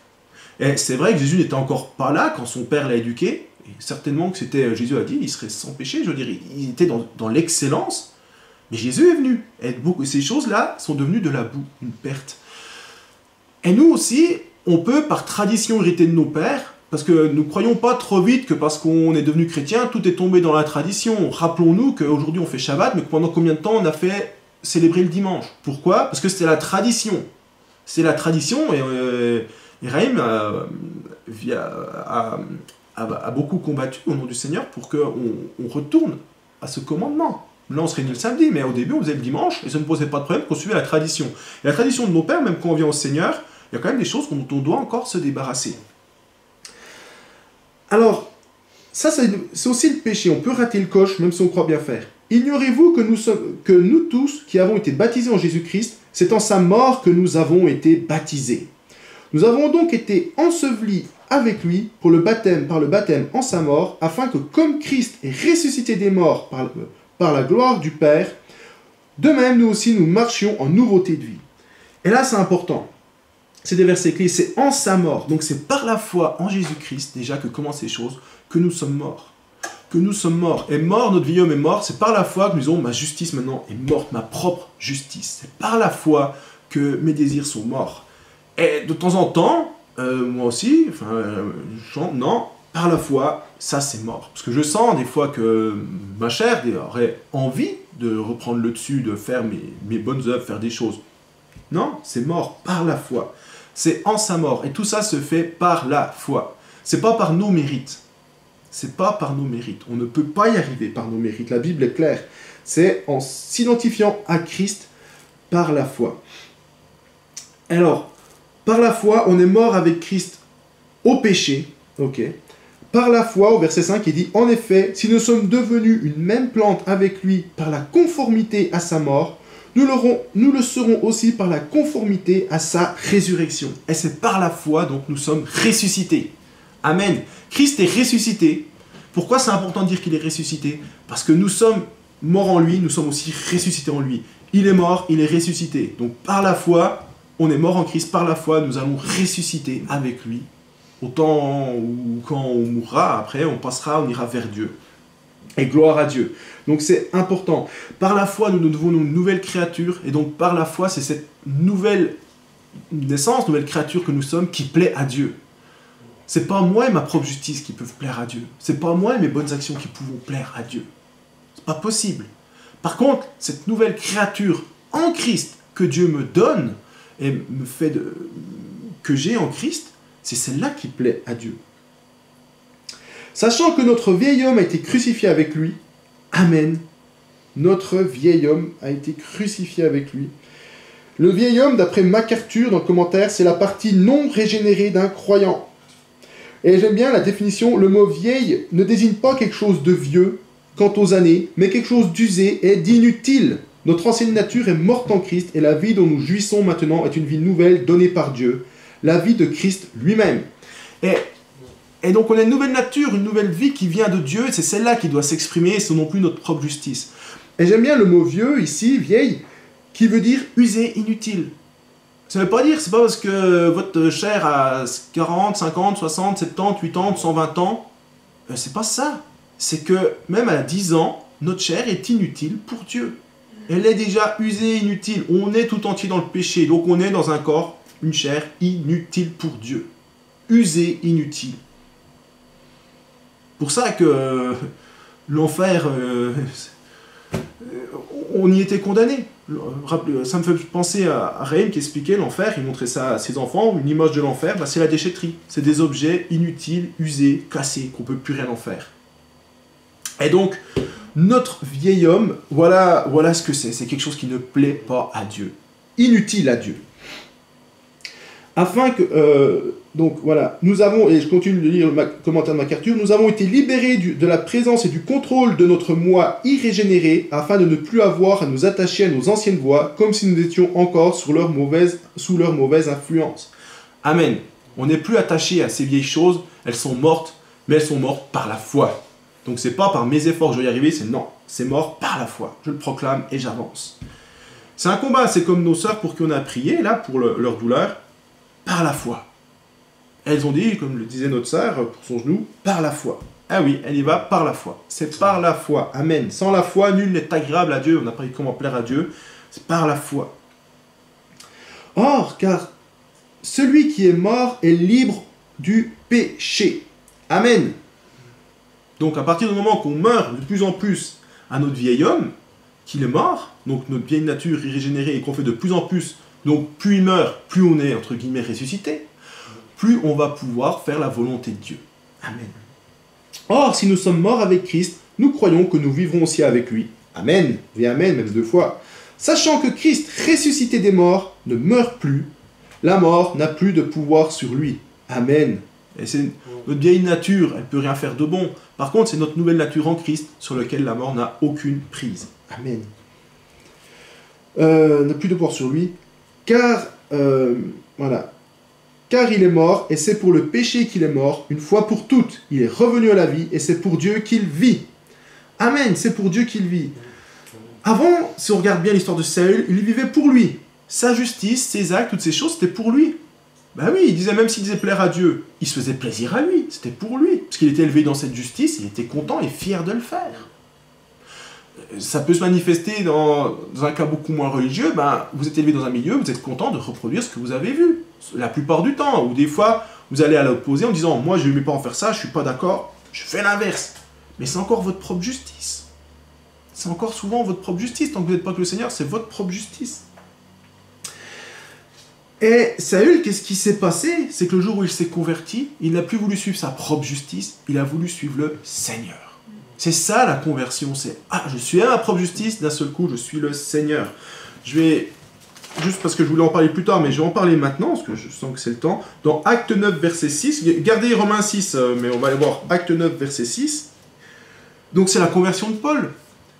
Et c'est vrai que Jésus n'était encore pas là quand son père l'a éduqué. Et certainement que c'était, Jésus a dit, il serait sans péché. Je veux dire, il était dans l'excellence. Mais Jésus est venu. Et ces choses-là sont devenues de la boue, une perte. Et nous aussi, on peut, par tradition hériter de nos pères, parce que nous ne croyons pas trop vite que parce qu'on est devenu chrétien, tout est tombé dans la tradition. Rappelons-nous qu'aujourd'hui on fait Shabbat, mais que pendant combien de temps on a fait célébrer le dimanche? Pourquoi? Parce que c'était la tradition. C'est la tradition, et Raïm a beaucoup combattu au nom du Seigneur pour qu'on retourne à ce commandement. Là on se réunit le samedi, mais au début on faisait le dimanche, et ça ne posait pas de problème qu'on suivait la tradition. Et la tradition de nos pères, même quand on vient au Seigneur, il y a quand même des choses dont on doit encore se débarrasser. Alors, ça c'est aussi le péché, on peut rater le coche même si on croit bien faire. Ignorez-vous que nous tous qui avons été baptisés en Jésus-Christ, c'est en sa mort que nous avons été baptisés. Nous avons donc été ensevelis avec lui par le baptême en sa mort, afin que comme Christ est ressuscité des morts par la gloire du Père, de même nous aussi nous marchions en nouveauté de vie. Et là c'est important. C'est des versets clés, c'est en sa mort. Donc c'est par la foi en Jésus-Christ, déjà, que commencent ces choses, que nous sommes morts. Que nous sommes morts. Et mort, notre vieil homme est mort, c'est par la foi que nous disons, ma justice maintenant est morte, ma propre justice. C'est par la foi que mes désirs sont morts. Et de temps en temps, moi aussi, non, par la foi, ça c'est mort. Parce que je sens des fois que ma chair aurait envie de reprendre le dessus, de faire mes bonnes œuvres, faire des choses. Non, c'est mort par la foi. C'est en sa mort. Et tout ça se fait par la foi. C'est pas par nos mérites. C'est pas par nos mérites. On ne peut pas y arriver par nos mérites. La Bible est claire. C'est en s'identifiant à Christ par la foi. Alors, par la foi, on est mort avec Christ au péché. Ok. Par la foi, au verset 5, il dit « En effet, si nous sommes devenus une même plante avec lui par la conformité à sa mort, nous le serons aussi par la conformité à sa résurrection. » Et c'est par la foi, donc nous sommes ressuscités. Amen. Christ est ressuscité. Pourquoi c'est important de dire qu'il est ressuscité? Parce que nous sommes morts en lui, nous sommes aussi ressuscités en lui. Il est mort, il est ressuscité. Donc par la foi, on est mort en Christ. Par la foi, nous allons ressusciter avec lui. Au temps où quand on mourra, après, on passera, on ira vers Dieu. Et gloire à Dieu. Donc c'est important. Par la foi, nous devenons une nouvelle créature. Et donc par la foi, c'est cette nouvelle naissance, nouvelle créature que nous sommes qui plaît à Dieu. C'est pas moi et ma propre justice qui peuvent plaire à Dieu. C'est pas moi et mes bonnes actions qui pouvons plaire à Dieu. C'est pas possible. Par contre, cette nouvelle créature en Christ que Dieu me donne et me fait que j'ai en Christ, c'est celle-là qui plaît à Dieu. Sachant que notre vieil homme a été crucifié avec lui, amen. Notre vieil homme a été crucifié avec lui. Le vieil homme, d'après MacArthur dans le commentaire, c'est la partie non régénérée d'un croyant. Et j'aime bien la définition, le mot vieil ne désigne pas quelque chose de vieux quant aux années, mais quelque chose d'usé et d'inutile. Notre ancienne nature est morte en Christ et la vie dont nous jouissons maintenant est une vie nouvelle donnée par Dieu, la vie de Christ lui-même. Et donc on a une nouvelle nature, une nouvelle vie qui vient de Dieu, et c'est celle-là qui doit s'exprimer, et ce non plus notre propre justice. Et j'aime bien le mot vieux ici, vieille, qui veut dire usé, inutile. Ça ne veut pas dire, c'est pas parce que votre chair a 40, 50, 60, 70, 80, 120 ans, c'est pas ça. C'est que même à 10 ans, notre chair est inutile pour Dieu. Elle est déjà usée, inutile. On est tout entier dans le péché, donc on est dans un corps, une chair inutile pour Dieu. Usée, inutile. Pour ça que l'enfer, on y était condamné. Ça me fait penser à Raïm qui expliquait l'enfer, il montrait ça à ses enfants, une image de l'enfer, c'est la déchetterie. C'est des objets inutiles, usés, cassés, qu'on ne peut plus rien en faire. Et donc, notre vieil homme, voilà ce que c'est. C'est quelque chose qui ne plaît pas à Dieu. Inutile à Dieu. Afin que... donc voilà, nous avons, et je continue de lire le commentaire de MacArthur, nous avons été libérés de la présence et du contrôle de notre moi irrégénéré, afin de ne plus avoir à nous attacher à nos anciennes voies, comme si nous étions encore sous leur mauvaise influence. Amen. On n'est plus attaché à ces vieilles choses, elles sont mortes, mais elles sont mortes par la foi. Donc c'est pas par mes efforts que je vais y arriver, c'est non, c'est mort par la foi. Je le proclame et j'avance. C'est un combat, c'est comme nos sœurs pour qui on a prié, là, pour leur douleur, par la foi. Elles ont dit, comme le disait notre sœur, pour son genou, par la foi. Ah oui, elle y va par la foi. C'est par la foi. Amen. Sans la foi, nul n'est agréable à Dieu. On n'a pas dit comment plaire à Dieu. C'est par la foi. Or, car celui qui est mort est libre du péché. Amen. Donc, à partir du moment qu'on meurt de plus en plus à notre vieil homme, qu'il est mort, donc notre vieille nature irrégénérée, et qu'on fait de plus en plus, donc plus il meurt, plus on est, entre guillemets, ressuscité, plus on va pouvoir faire la volonté de Dieu. Amen. Or, si nous sommes morts avec Christ, nous croyons que nous vivrons aussi avec lui. Amen. Et amen, même 2 fois. Sachant que Christ, ressuscité des morts, ne meurt plus, la mort n'a plus de pouvoir sur lui. Amen. Et c'est notre vieille nature, elle ne peut rien faire de bon. Par contre, c'est notre nouvelle nature en Christ sur laquelle la mort n'a aucune prise. Amen. N'a plus de pouvoir sur lui, car il est mort, et c'est pour le péché qu'il est mort, une fois pour toutes. Il est revenu à la vie, et c'est pour Dieu qu'il vit. Amen, c'est pour Dieu qu'il vit. Avant, si on regarde bien l'histoire de Saül, il vivait pour lui. Sa justice, ses actes, toutes ces choses, c'était pour lui. Ben oui, il disait, même s'il disait plaire à Dieu, il se faisait plaisir à lui, c'était pour lui. Parce qu'il était élevé dans cette justice, il était content et fier de le faire. Ça peut se manifester dans un cas beaucoup moins religieux, vous êtes élevé dans un milieu, vous êtes content de reproduire ce que vous avez vu, la plupart du temps, ou des fois, vous allez à l'opposé en disant, moi je ne vais pas en faire ça, je ne suis pas d'accord, je fais l'inverse. Mais c'est encore votre propre justice. C'est encore souvent votre propre justice, tant que vous n'êtes pas que le Seigneur, c'est votre propre justice. Et Saül, qu'est-ce qui s'est passé? C'est que le jour où il s'est converti, il n'a plus voulu suivre sa propre justice, il a voulu suivre le Seigneur. C'est ça la conversion, c'est « Ah, je suis à ma propre justice, d'un seul coup, je suis le Seigneur. » Je vais, juste parce que je voulais en parler plus tard, mais je vais en parler maintenant, parce que je sens que c'est le temps. Dans Acte 9, verset 6, gardez Romains 6, mais on va aller voir Acte 9, verset 6. Donc c'est la conversion de Paul.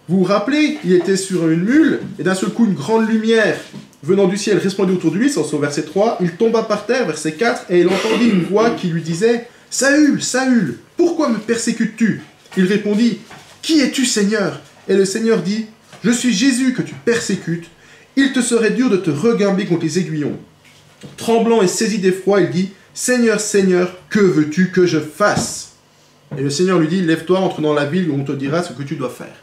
Vous vous rappelez, il était sur une mule, et d'un seul coup, une grande lumière venant du ciel resplendit autour de lui, c'est au verset 3. Il tomba par terre, verset 4, et il entendit une voix qui lui disait « Saül, Saül, pourquoi me persécutes-tu » Il répondit, « Qui es-tu, Seigneur » Et le Seigneur dit, « Je suis Jésus que tu persécutes. Il te serait dur de te regimber contre les aiguillons. » Tremblant et saisi d'effroi, il dit, « Seigneur, Seigneur, que veux-tu que je fasse » Et le Seigneur lui dit, « Lève-toi, entre dans la ville où on te dira ce que tu dois faire. »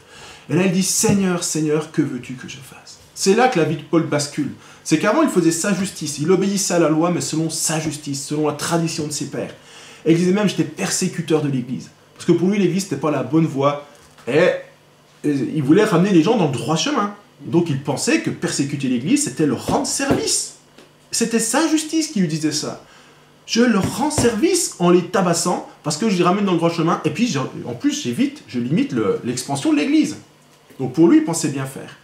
Et là, il dit, « Seigneur, Seigneur, que veux-tu que je fasse » C'est là que la vie de Paul bascule. C'est qu'avant, il faisait sa justice. Il obéissait à la loi, mais selon sa justice, selon la tradition de ses pères. Et il disait même, « J'étais persécuteur de l'Église. » Parce que pour lui, l'Église, c'était pas la bonne voie. Et il voulait ramener les gens dans le droit chemin. Donc il pensait que persécuter l'Église, c'était leur rendre service. C'était sa justice qui lui disait ça. Je leur rends service en les tabassant, parce que je les ramène dans le droit chemin, et puis en plus je limite l'expansion de l'Église. Donc pour lui, il pensait bien faire.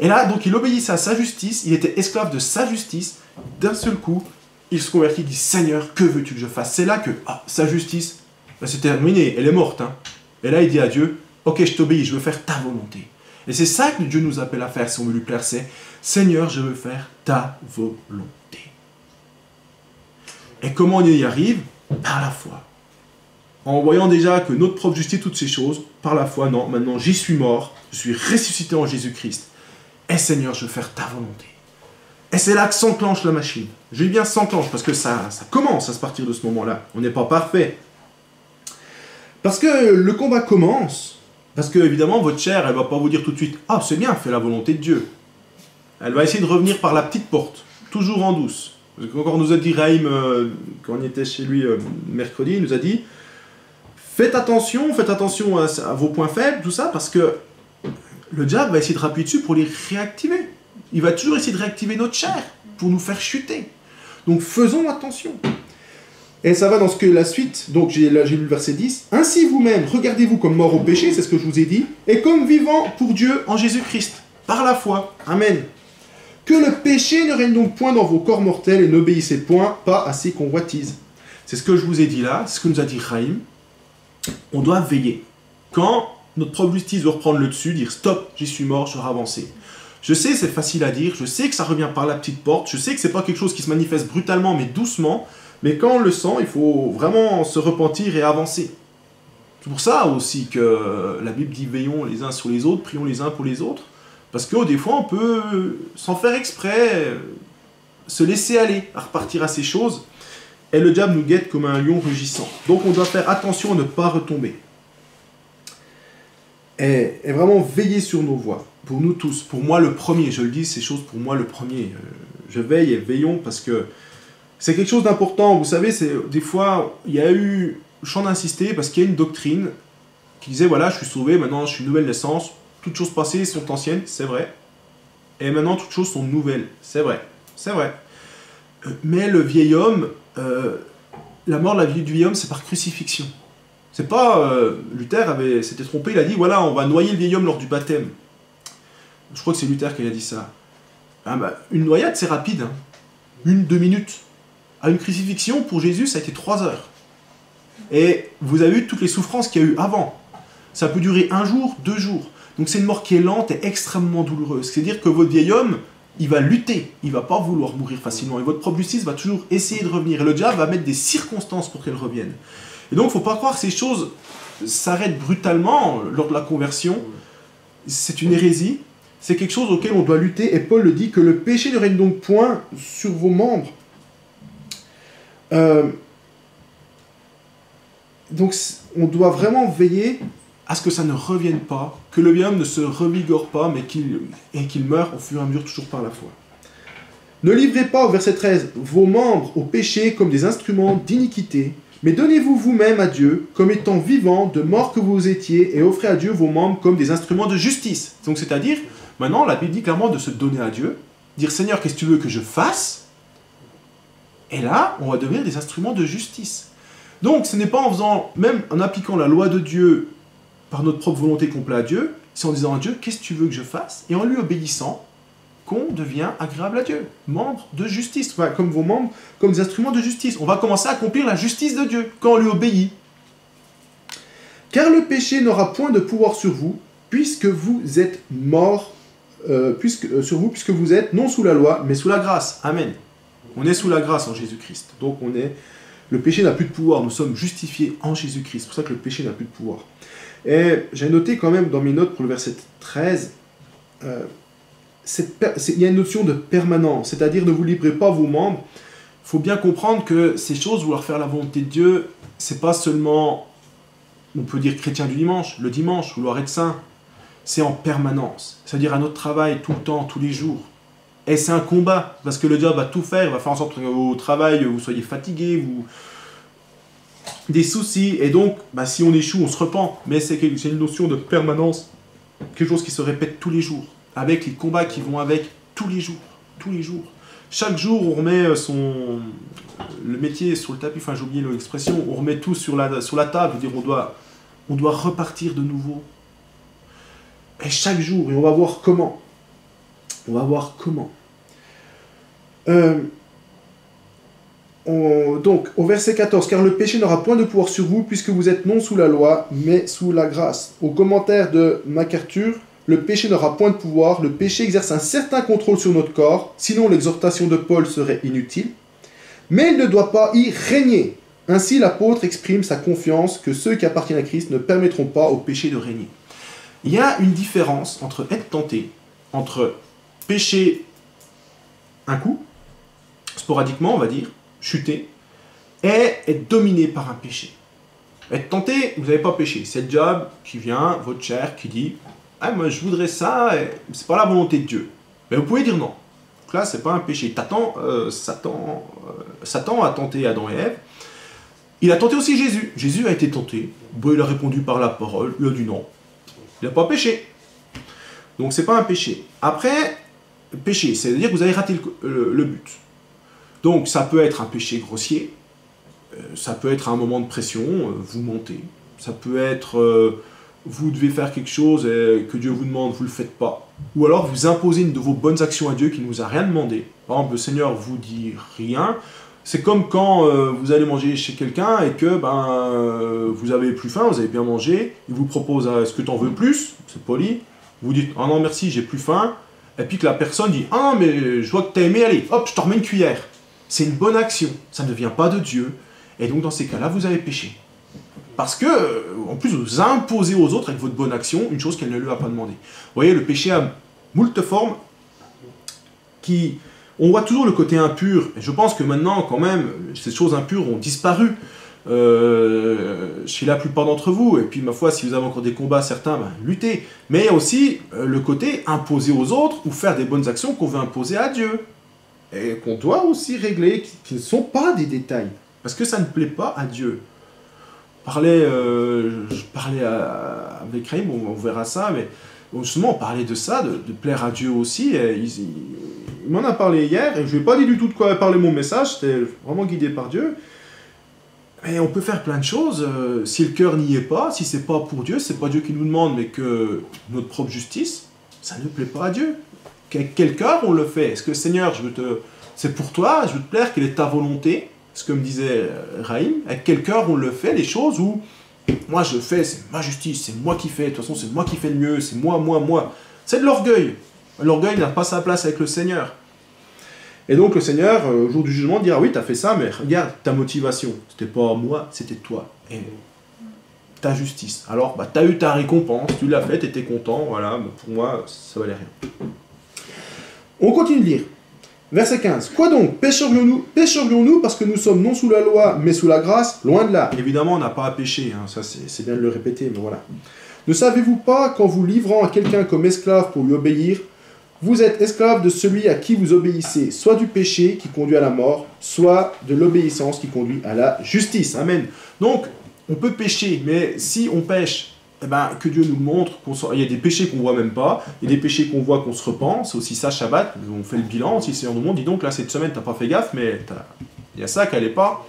Et là, donc il obéissait à sa justice, il était esclave de sa justice. D'un seul coup, il se convertit, il dit « Seigneur, que veux-tu que je fasse ?» C'est là que sa justice, c'est terminé, elle est morte. Hein. Et là, il dit à Dieu « Ok, je t'obéis, je veux faire ta volonté. » Et c'est ça que Dieu nous appelle à faire si on veut lui plaire, c'est « Seigneur, je veux faire ta volonté. » Et comment on y arrive? Par la foi. En voyant déjà que notre propre justice, toutes ces choses, par la foi, non, maintenant j'y suis mort, je suis ressuscité en Jésus-Christ. Et Seigneur, je veux faire ta volonté. Et c'est là que s'enclenche la machine. Je dis bien s'enclenche, parce que ça commence à se partir de ce moment-là. On n'est pas parfait. Parce que le combat commence, parce que évidemment votre chair, elle ne va pas vous dire tout de suite « Ah, c'est bien, fais la volonté de Dieu ». Elle va essayer de revenir par la petite porte, toujours en douce. Encore nous a dit Raïm, quand on était chez lui mercredi, il nous a dit faites attention à vos points faibles, tout ça, parce que le diable va essayer de rappuyer dessus pour les réactiver. Il va toujours essayer de réactiver notre chair pour nous faire chuter. Donc faisons attention. Et ça va dans ce que la suite, donc j'ai lu le verset 10. Ainsi vous-même, regardez-vous comme mort au péché, c'est ce que je vous ai dit, et comme vivant pour Dieu en Jésus-Christ, par la foi. Amen. Que le péché ne règne donc point dans vos corps mortels et n'obéissez point pas à ses convoitises. C'est ce que je vous ai dit là, c'est ce que nous a dit Raïm. On doit veiller. Quand notre propre justice doit reprendre le dessus, dire stop, j'y suis mort, je dois avancer. Je sais, c'est facile à dire, je sais que ça revient par la petite porte, je sais que c'est pas quelque chose qui se manifeste brutalement mais doucement, mais quand on le sent, il faut vraiment se repentir et avancer. C'est pour ça aussi que la Bible dit veillons les uns sur les autres, prions les uns pour les autres. Parce que des fois, on peut, sans faire exprès, se laisser aller à repartir à ces choses. Et le diable nous guette comme un lion rugissant. Donc on doit faire attention à ne pas retomber. Et vraiment veiller sur nos voies. Pour nous tous. Pour moi le premier. Je le dis, ces choses pour moi le premier. Je veille et veillons parce que c'est quelque chose d'important. Vous savez, des fois, il y a eu... Je suis en insister parce qu'il y a une doctrine qui disait, voilà, je suis sauvé, maintenant je suis une nouvelle naissance. Toutes choses passées sont anciennes, c'est vrai. Et maintenant, toutes choses sont nouvelles, c'est vrai. C'est vrai. Mais le vieil homme, la mort de la vie du vieil homme, c'est par crucifixion. C'est pas... Luther s'était trompé, il a dit, voilà, on va noyer le vieil homme lors du baptême. Je crois que c'est Luther qui a dit ça. Une noyade, c'est rapide. Hein. 1-2 minutes. À une crucifixion, pour Jésus, ça a été 3 heures. Et vous avez vu toutes les souffrances qu'il y a eu avant. Ça peut durer 1 jour, 2 jours. Donc c'est une mort qui est lente et extrêmement douloureuse. C'est-à-dire que votre vieil homme, il va lutter, il ne va pas vouloir mourir facilement. Et votre propre justice va toujours essayer de revenir. Et le diable va mettre des circonstances pour qu'elle revienne. Et donc il ne faut pas croire que ces choses s'arrêtent brutalement lors de la conversion. C'est une hérésie. C'est quelque chose auquel on doit lutter. Et Paul le dit que le péché ne règne donc point sur vos membres. Donc on doit vraiment veiller à ce que ça ne revienne pas, que le vieil homme ne se revigore pas, mais qu'il meure au fur et à mesure toujours par la foi. Ne livrez pas, au verset 13, vos membres au péché comme des instruments d'iniquité, mais donnez-vous vous-même à Dieu comme étant vivants, de mort que vous étiez, et offrez à Dieu vos membres comme des instruments de justice. Donc c'est-à-dire, maintenant la Bible dit clairement de se donner à Dieu, dire Seigneur, qu'est-ce que tu veux que je fasse? Et là, on va devenir des instruments de justice. Donc ce n'est pas en faisant, même en appliquant la loi de Dieu, par notre propre volonté qu'on plaît à Dieu, c'est en disant à Dieu, qu'est-ce que tu veux que je fasse? Et en lui obéissant, qu'on devient agréable à Dieu, membre de justice, enfin, comme vos membres, comme des instruments de justice. On va commencer à accomplir la justice de Dieu, quand on lui obéit. Car le péché n'aura point de pouvoir sur vous, puisque vous êtes morts, puisque vous êtes non sous la loi, mais sous la grâce. Amen. On est sous la grâce en Jésus-Christ. Donc le péché n'a plus de pouvoir, nous sommes justifiés en Jésus-Christ. C'est pour ça que le péché n'a plus de pouvoir. Et j'ai noté quand même dans mes notes pour le verset 13, il y a une notion de permanence, c'est-à-dire ne vous livrez pas vos membres. Il faut bien comprendre que ces choses, vouloir faire la volonté de Dieu, c'est pas seulement, on peut dire chrétien du dimanche, le dimanche, vouloir être saint, c'est en permanence, c'est-à-dire à notre travail, tout le temps, tous les jours. Et c'est un combat, parce que le diable va tout faire, il va faire en sorte qu'au travail, vous soyez fatigué, des soucis, et donc, si on échoue, on se repent. Mais c'est une notion de permanence, quelque chose qui se répète tous les jours. avec les combats qui vont avec tous les jours, tous les jours. Chaque jour, on remet le métier sur le tapis, enfin j'ai oublié l'expression, on remet tout sur la table, je veux dire, on doit repartir de nouveau. Et chaque jour, et on va voir comment. On va voir comment. Donc, au verset 14, « Car le péché n'aura point de pouvoir sur vous, puisque vous êtes non sous la loi, mais sous la grâce. » Au commentaire de MacArthur, le péché n'aura point de pouvoir, le péché exerce un certain contrôle sur notre corps, sinon l'exhortation de Paul serait inutile, mais il ne doit pas y régner. Ainsi, l'apôtre exprime sa confiance que ceux qui appartiennent à Christ ne permettront pas au péché de régner. Il y a une différence entre être tenté, entre pécher un coup, sporadiquement on va dire, chuter, et être dominé par un péché. Être tenté, vous n'avez pas péché, c'est le diable qui vient, votre chair, qui dit « Ah, moi je voudrais ça, et c'est pas la volonté de Dieu. » Mais vous pouvez dire non. Donc là, c'est pas un péché. Satan a tenté Adam et Ève. Il a tenté aussi Jésus. Jésus a été tenté. Bon, il a répondu par la parole, il a dit non. Il n'a pas péché. Donc c'est pas un péché. Après, péché, c'est-à-dire que vous avez raté le but. Donc ça peut être un péché grossier, ça peut être un moment de pression, vous mentez. Ça peut être, vous devez faire quelque chose et que Dieu vous demande, vous ne le faites pas. Ou alors vous imposez une de vos bonnes actions à Dieu qui ne vous a rien demandé. Par exemple, le Seigneur vous dit rien. C'est comme quand vous allez manger chez quelqu'un et que vous avez plus faim, vous avez bien mangé, il vous propose « Est-ce que tu en veux plus ?» C'est poli. Vous dites « Ah non merci, j'ai plus faim ». Et puis que la personne dit « Ah non mais je vois que tu as aimé, allez, hop, je te remets une cuillère ». C'est une bonne action, ça ne vient pas de Dieu. Et donc dans ces cas-là, vous avez péché. Parce que, en plus, vous imposez aux autres avec votre bonne action une chose qu'elle ne lui a pas demandé. Vous voyez, le péché a moult formes qui... On voit toujours le côté impur, et je pense que maintenant, quand même, ces choses impures ont disparu chez la plupart d'entre vous, et puis, ma foi, si vous avez encore des combats, certains, luttez. Mais il y a aussi le côté imposer aux autres, ou faire des bonnes actions qu'on veut imposer à Dieu, et qu'on doit aussi régler, qui ne sont pas des détails, parce que ça ne plaît pas à Dieu. Je parlais avec Raïm, on verra ça, mais justement, on parlait de ça, de plaire à Dieu aussi, et il m'en a parlé hier, et je ne lui ai pas dit du tout de quoi parlait mon message, c'était vraiment guidé par Dieu. Mais on peut faire plein de choses, si le cœur n'y est pas, si c'est pas pour Dieu, c'est pas Dieu qui nous demande, mais que notre propre justice, ça ne plaît pas à Dieu. Avec quel cœur on le fait? Est-ce que Seigneur, c'est pour toi, je veux te plaire, quelle est ta volonté? Ce que me disait Raïm, avec quel cœur on le fait, les choses où moi je fais, c'est ma justice, c'est moi qui fais, de toute façon c'est moi qui fais le mieux, c'est moi. C'est de l'orgueil. L'orgueil n'a pas sa place avec le Seigneur. Et donc le Seigneur, au jour du jugement, dira, oui, tu as fait ça, mais regarde ta motivation. C'était pas moi, c'était toi. Et ta justice. Alors, tu as eu ta récompense, tu l'as fait, tu étais content, voilà, mais pour moi, ça valait rien. On continue de lire. Verset 15. Quoi donc? Pécherions-nous parce que nous sommes non sous la loi, mais sous la grâce? Loin de là. Évidemment, on n'a pas à pécher, hein. Ça c'est bien de le répéter, mais voilà. Ne savez-vous pas qu'en vous livrant à quelqu'un comme esclave pour lui obéir, vous êtes esclave de celui à qui vous obéissez, soit du péché qui conduit à la mort, soit de l'obéissance qui conduit à la justice. Amen. Donc, on peut pécher, mais si on pêche, que Dieu nous montre il y a des péchés qu'on ne voit même pas, il y a des péchés qu'on voit qu'on se repent, c'est aussi ça Shabbat, on fait le bilan, si le Seigneur nous montre, dis donc là cette semaine tu n'as pas fait gaffe, mais il y a ça qui n'allait pas,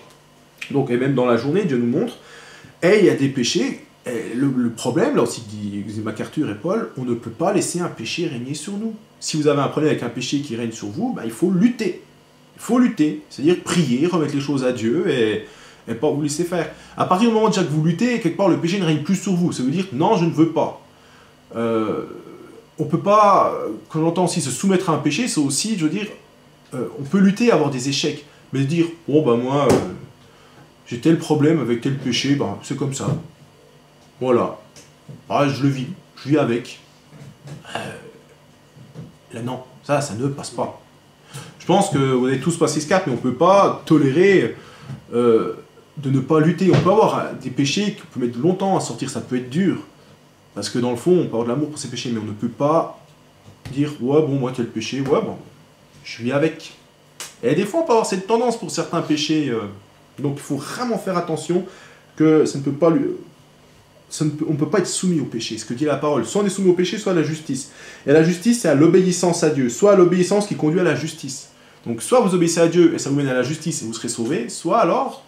donc et même dans la journée Dieu nous montre, et il y a des péchés, et le problème là aussi dit MacArthur et Paul, on ne peut pas laisser un péché régner sur nous. Si vous avez un problème avec un péché qui règne sur vous, il faut lutter, c'est-à-dire prier, remettre les choses à Dieu et pas vous laisser faire. À partir du moment déjà que vous luttez, quelque part le péché ne règne plus sur vous. Ça veut dire non, je ne veux pas. On peut pas, quand j'entends aussi se soumettre à un péché, c'est aussi, je veux dire, on peut lutter, avoir des échecs, mais se dire bon moi, j'ai tel problème avec tel péché, c'est comme ça. Voilà. Je le vis, je vis avec. Là non, ça ne passe pas. Je pense que vous avez tous passé ce cap, mais on ne peut pas tolérer de ne pas lutter. On peut avoir des péchés qui peuvent mettre longtemps à sortir, ça peut être dur. Parce que dans le fond, on peut avoir de l'amour pour ces péchés, mais on ne peut pas dire « Ouais, bon, moi, tel péché, ouais, bon, je vis avec. » Et des fois, on peut avoir cette tendance pour certains péchés. Donc, il faut vraiment faire attention que ça ne peut pas on ne peut pas être soumis au péché. Ce que dit la parole, soit on est soumis au péché, soit à la justice. Et la justice, c'est à l'obéissance à Dieu, soit à l'obéissance qui conduit à la justice. Donc soit vous obéissez à Dieu et ça vous mène à la justice et vous serez sauvés, soit alors,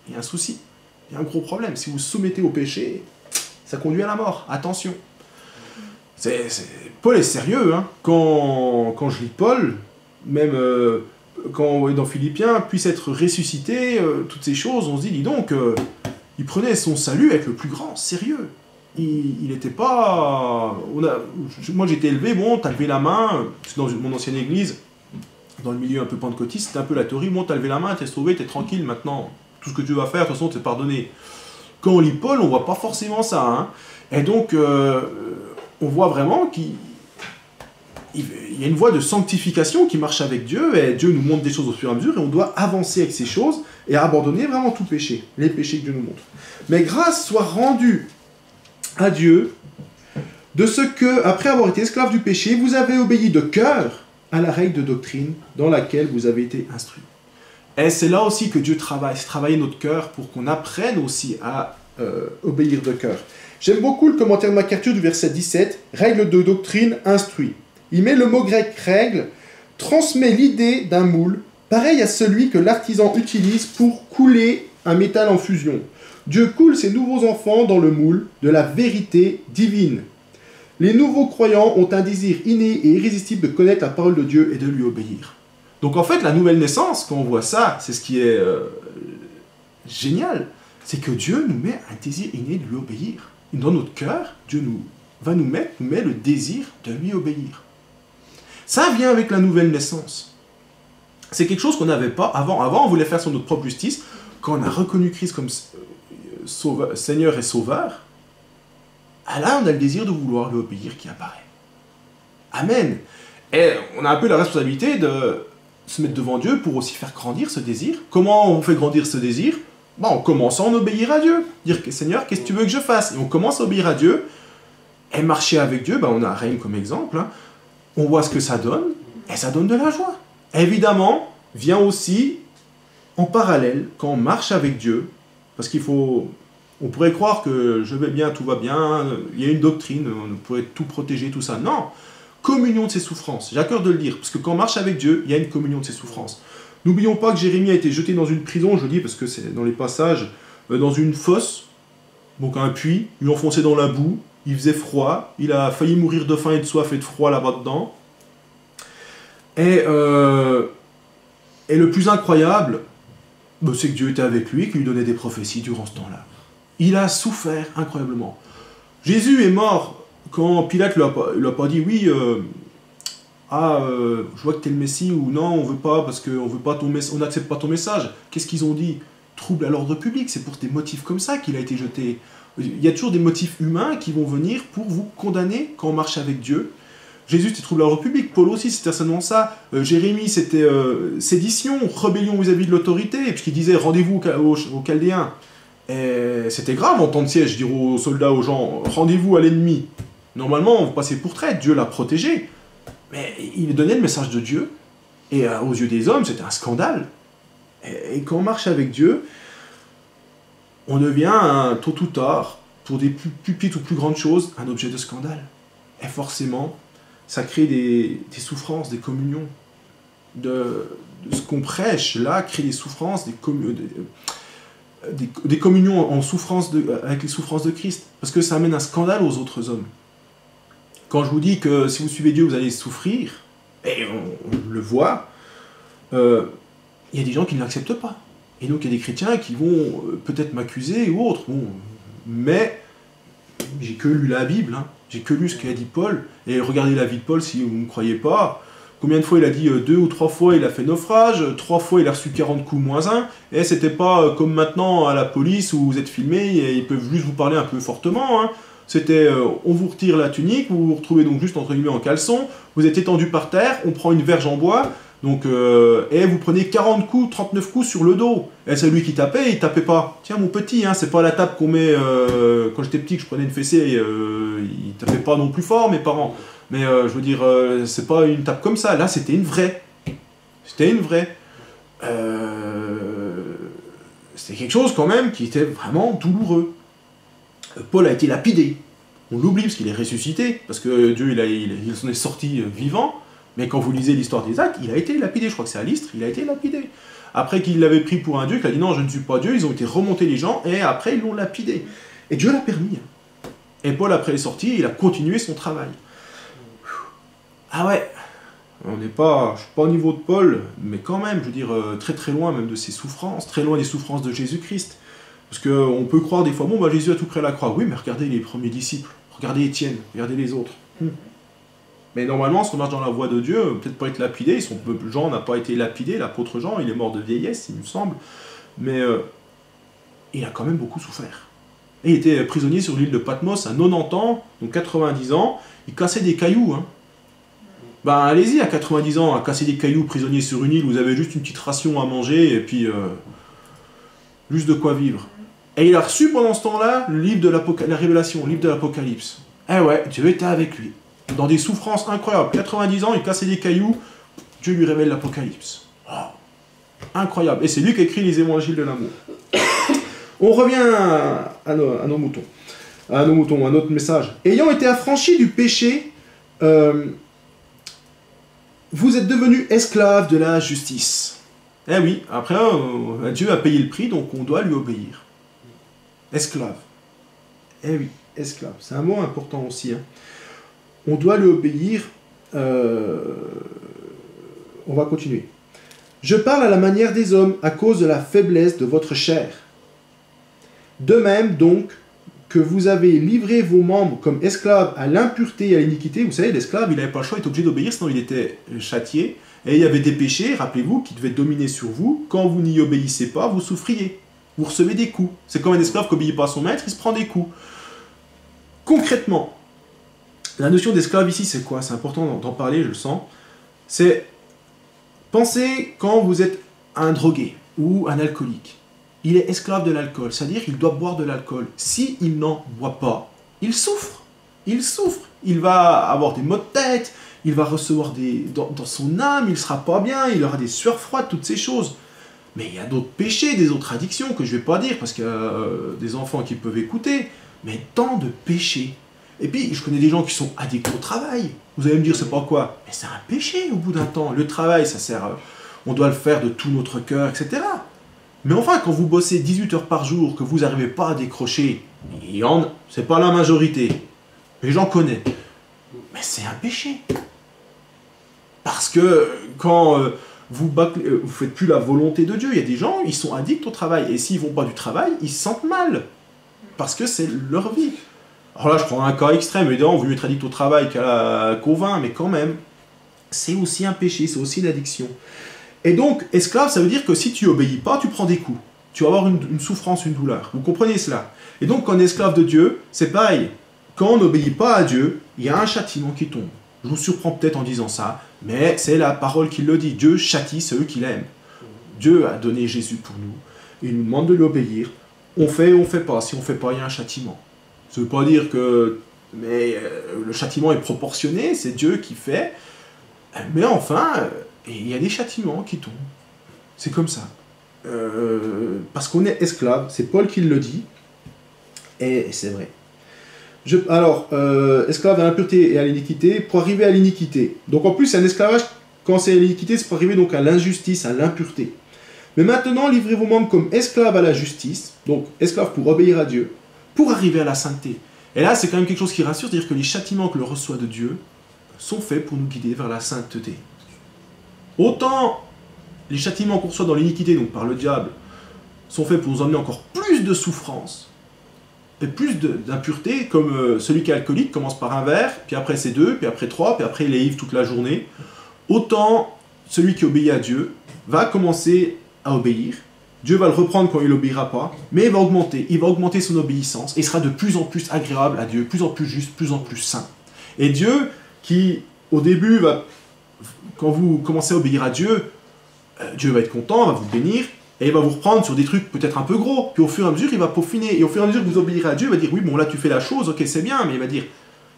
il y a un souci, il y a un gros problème. Si vous vous soumettez au péché, ça conduit à la mort. Attention. Paul est sérieux, hein. Quand je lis Paul, même quand on est dans Philippiens, puisse être ressuscité, toutes ces choses, on se dit, dis donc, il prenait son salut avec le plus grand sérieux. Il n'était pas... moi j'étais élevé, bon, t'as levé la main, c'est dans mon ancienne église, dans le milieu un peu pentecôtiste, c'était un peu la théorie, bon, t'as levé la main, t'es sauvé, t'es tranquille maintenant, tout ce que tu vas faire, de toute façon, t'es pardonné. Quand on lit Paul, on voit pas forcément ça, hein. Et donc, on voit vraiment qu'il y a une voie de sanctification qui marche avec Dieu, et Dieu nous montre des choses au fur et à mesure, et on doit avancer avec ces choses, et abandonner vraiment tout péché, les péchés que Dieu nous montre. Mais grâce soit rendue à Dieu, de ce que, après avoir été esclave du péché, vous avez obéi de cœur à la règle de doctrine dans laquelle vous avez été instruits. Et c'est là aussi que Dieu travaille, c'est travailler notre cœur pour qu'on apprenne aussi à obéir de cœur. J'aime beaucoup le commentaire de MacArthur du verset 17, règle de doctrine instruit. Il met le mot grec règle, transmet l'idée d'un moule, pareil à celui que l'artisan utilise pour couler un métal en fusion. Dieu coule ses nouveaux enfants dans le moule de la vérité divine. Les nouveaux croyants ont un désir inné et irrésistible de connaître la parole de Dieu et de lui obéir. Donc en fait, la nouvelle naissance, quand on voit ça, c'est ce qui est génial, c'est que Dieu nous met un désir inné de lui obéir. Dans notre cœur, Dieu nous met le désir de lui obéir. Ça vient avec la nouvelle naissance. C'est quelque chose qu'on n'avait pas avant. Avant, on voulait faire sur notre propre justice. Quand on a reconnu Christ comme Seigneur et Sauveur, là, on a le désir de vouloir lui obéir qui apparaît. Amen. Et on a un peu la responsabilité de se mettre devant Dieu pour aussi faire grandir ce désir. Comment on fait grandir ce désir ? En commençant à obéir à Dieu. Dire que Seigneur, qu'est-ce que tu veux que je fasse ? Et on commence à obéir à Dieu. Et marcher avec Dieu, on a Reine comme exemple. Hein. On voit ce que ça donne. Et ça donne de la joie. Évidemment, vient aussi en parallèle, quand on marche avec Dieu, parce qu'il faut... On pourrait croire que je vais bien, tout va bien, il y a une doctrine, on pourrait tout protéger, tout ça. Non, communion de ses souffrances. J'ai à cœur de le dire, parce que quand on marche avec Dieu, il y a une communion de ses souffrances. N'oublions pas que Jérémie a été jeté dans une prison, je dis parce que c'est dans les passages, dans une fosse, donc un puits, il enfoncé dans la boue, il faisait froid, il a failli mourir de faim et de soif et de froid là-bas dedans. Et le plus incroyable, c'est que Dieu était avec lui, qu'il lui donnait des prophéties durant ce temps-là. Il a souffert incroyablement. Jésus est mort quand Pilate ne lui a pas dit « Oui, je vois que tu es le Messie » ou « Non, on veut pas parce qu'on n'accepte pas ton message ». Qu'est-ce qu'ils ont dit ? Trouble à l'ordre public, c'est pour des motifs comme ça qu'il a été jeté. Il y a toujours des motifs humains qui vont venir pour vous condamner quand on marche avec Dieu. Jésus, c'était trouble à l'ordre public. Paul aussi, c'était certainement ça. Jérémie, c'était sédition, rébellion vis-à-vis de l'autorité, puisqu'il disait « Rendez-vous aux Chaldéens ». Et c'était grave en temps de siège, dire aux soldats, aux gens, rendez-vous à l'ennemi. Normalement, vous passez pour traître, Dieu l'a protégé. Mais il donnait le message de Dieu, et aux yeux des hommes, c'était un scandale. Et quand on marche avec Dieu, on devient, tôt ou tard, pour des plus petites ou plus grandes choses, un objet de scandale. Et forcément, ça crée des souffrances, des communions. De ce qu'on prêche, là, crée des souffrances, des communions en souffrance avec les souffrances de Christ, parce que ça amène un scandale aux autres hommes. Quand je vous dis que si vous suivez Dieu, vous allez souffrir, et on le voit, il y a des gens qui ne l'acceptent pas. Et donc il y a des chrétiens qui vont peut-être m'accuser ou autre. Bon, mais j'ai que lu la Bible, hein. J'ai que lu ce qu'a dit Paul, et regardez la vie de Paul si vous ne me croyez pas. Combien de fois il a dit 2 ou 3 fois il a fait naufrage, 3 fois il a reçu 40 coups moins 1, et c'était pas comme maintenant à la police où vous êtes filmé et ils peuvent juste vous parler un peu fortement, hein. C'était on vous retire la tunique, vous vous retrouvez donc juste entre guillemets en caleçon, vous êtes étendu par terre, on prend une verge en bois, donc, et vous prenez 40 coups, 39 coups sur le dos. Et c'est lui qui tapait, il tapait pas. Tiens mon petit, hein, c'est pas la tape qu'on met quand j'étais petit que je prenais une fessée, il tapait pas non plus fort mes parents. Mais je veux dire, c'est pas une tape comme ça, là c'était une vraie. C'était une vraie. C'était quelque chose quand même qui était vraiment douloureux. Paul a été lapidé. On l'oublie parce qu'il est ressuscité, parce que Dieu il s'en est sorti vivant, mais quand vous lisez l'histoire des Actes, il a été lapidé, je crois que c'est à Lystre, il a été lapidé. Après qu'il l'avait pris pour un Dieu, qu'il a dit non, je ne suis pas Dieu, ils ont été remontés les gens, et après ils l'ont lapidé. Et Dieu l'a permis. Et Paul, après les sorties, il a continué son travail. Ah ouais, je ne suis pas au niveau de Paul, mais quand même, je veux dire, très très loin même de ses souffrances, très loin des souffrances de Jésus-Christ. Parce qu'on peut croire des fois, bon, bah, Jésus a tout pris à la croix. Oui, mais regardez les premiers disciples, regardez Étienne, regardez les autres. Mais normalement, si on marche dans la voie de Dieu, peut-être pas être lapidé, Jean n'a pas été lapidé, l'apôtre Jean, il est mort de vieillesse, il me semble, mais il a quand même beaucoup souffert. Et il était prisonnier sur l'île de Patmos à 90 ans, donc 90 ans, il cassait des cailloux. Hein. Ben allez-y, à 90 ans, à casser des cailloux prisonnier sur une île, vous avez juste une petite ration à manger, et puis juste de quoi vivre. Et il a reçu pendant ce temps-là le livre de la Révélation, le livre de l'Apocalypse. Eh ouais, Dieu était avec lui. Dans des souffrances incroyables. 90 ans, il cassait des cailloux, Dieu lui révèle l'Apocalypse. Oh, incroyable. Et c'est lui qui écrit les évangiles de l'amour. On revient à nos moutons. À notre message. Ayant été affranchis du péché, vous êtes devenus esclaves de la justice. Eh oui, après, Dieu a payé le prix, donc on doit lui obéir. Esclave. Eh oui, esclave. C'est un mot important aussi. Hein. On doit lui obéir. On va continuer. Je parle à la manière des hommes à cause de la faiblesse de votre chair. De même, donc, que vous avez livré vos membres comme esclaves à l'impureté et à l'iniquité. Vous savez, l'esclave, il n'avait pas le choix, il était obligé d'obéir, sinon il était châtié. Et il y avait des péchés, rappelez-vous, qui devaient dominer sur vous. Quand vous n'y obéissez pas, vous souffriez. Vous recevez des coups. C'est comme un esclave qui n'obéit pas à son maître, il se prend des coups. Concrètement, la notion d'esclave ici, c'est quoi? C'est important d'en parler, je le sens. C'est, pensez quand vous êtes un drogué ou un alcoolique. Il est esclave de l'alcool, c'est-à-dire qu'il doit boire de l'alcool. S'il n'en boit pas, il souffre. Il souffre. Il va avoir des maux de tête, il va recevoir dans son âme, il ne sera pas bien, il aura des sueurs froides, toutes ces choses. Mais il y a d'autres péchés, des autres addictions que je ne vais pas dire, parce qu'il y a des enfants qui peuvent écouter, mais tant de péchés. Et puis, je connais des gens qui sont addicts au travail. Vous allez me dire, c'est pas quoi? Mais c'est un péché au bout d'un temps. Le travail, ça sert... on doit le faire de tout notre cœur, etc. Mais enfin, quand vous bossez 18 heures par jour, que vous n'arrivez pas à décrocher, c'est pas la majorité. Mais j'en connais. Mais c'est un péché. Parce que quand vous ne faites plus la volonté de Dieu, il y a des gens, ils sont addicts au travail. Et s'ils ne vont pas du travail, ils se sentent mal. Parce que c'est leur vie. Alors là, je prends un cas extrême, évidemment, vous mieux être addict au travail qu'au vin, mais quand même, c'est aussi un péché, c'est aussi une addiction. Et donc, esclave, ça veut dire que si tu obéis pas, tu prends des coups. Tu vas avoir une souffrance, une douleur. Vous comprenez cela? Et donc, quand on est esclave de Dieu, c'est pareil. Quand on n'obéit pas à Dieu, il y a un châtiment qui tombe. Je vous surprends peut-être en disant ça, mais c'est la parole qui le dit. Dieu châtie ceux qu'il aime. Dieu a donné Jésus pour nous. Il nous demande de lui obéir. On fait ou on ne fait pas. Si on ne fait pas, il y a un châtiment. Ça ne veut pas dire que le châtiment est proportionné, c'est Dieu qui fait. Mais enfin, il y a des châtiments qui tombent. C'est comme ça. Parce qu'on est esclave, c'est Paul qui le dit. Et c'est vrai. Esclave à l'impureté et à l'iniquité, pour arriver à l'iniquité. Donc en plus, c'est un esclavage, quand c'est à l'iniquité, c'est pour arriver donc à l'injustice, à l'impureté. Mais maintenant, livrez vos membres comme esclaves à la justice, donc esclaves pour obéir à Dieu, pour arriver à la sainteté. Et là, c'est quand même quelque chose qui rassure, c'est-à-dire que les châtiments que l'on reçoit de Dieu sont faits pour nous guider vers la sainteté. Autant les châtiments qu'on reçoit dans l'iniquité, donc par le diable, sont faits pour nous emmener encore plus de souffrance, et plus d'impureté, comme celui qui est alcoolique commence par un verre, puis après c'est 2, puis après 3, puis après il est ivre toute la journée. Autant celui qui obéit à Dieu va commencer à obéir. Dieu va le reprendre quand il n'obéira pas, mais il va augmenter son obéissance, et il sera de plus en plus agréable à Dieu, plus en plus juste, plus en plus saint. Et Dieu, qui au début quand vous commencez à obéir à Dieu, Dieu va être content, va vous bénir, et il va vous reprendre sur des trucs peut-être un peu gros, puis au fur et à mesure, il va peaufiner, et au fur et à mesure que vous obéirez à Dieu, il va dire, oui, bon là tu fais la chose, ok c'est bien, mais il va dire,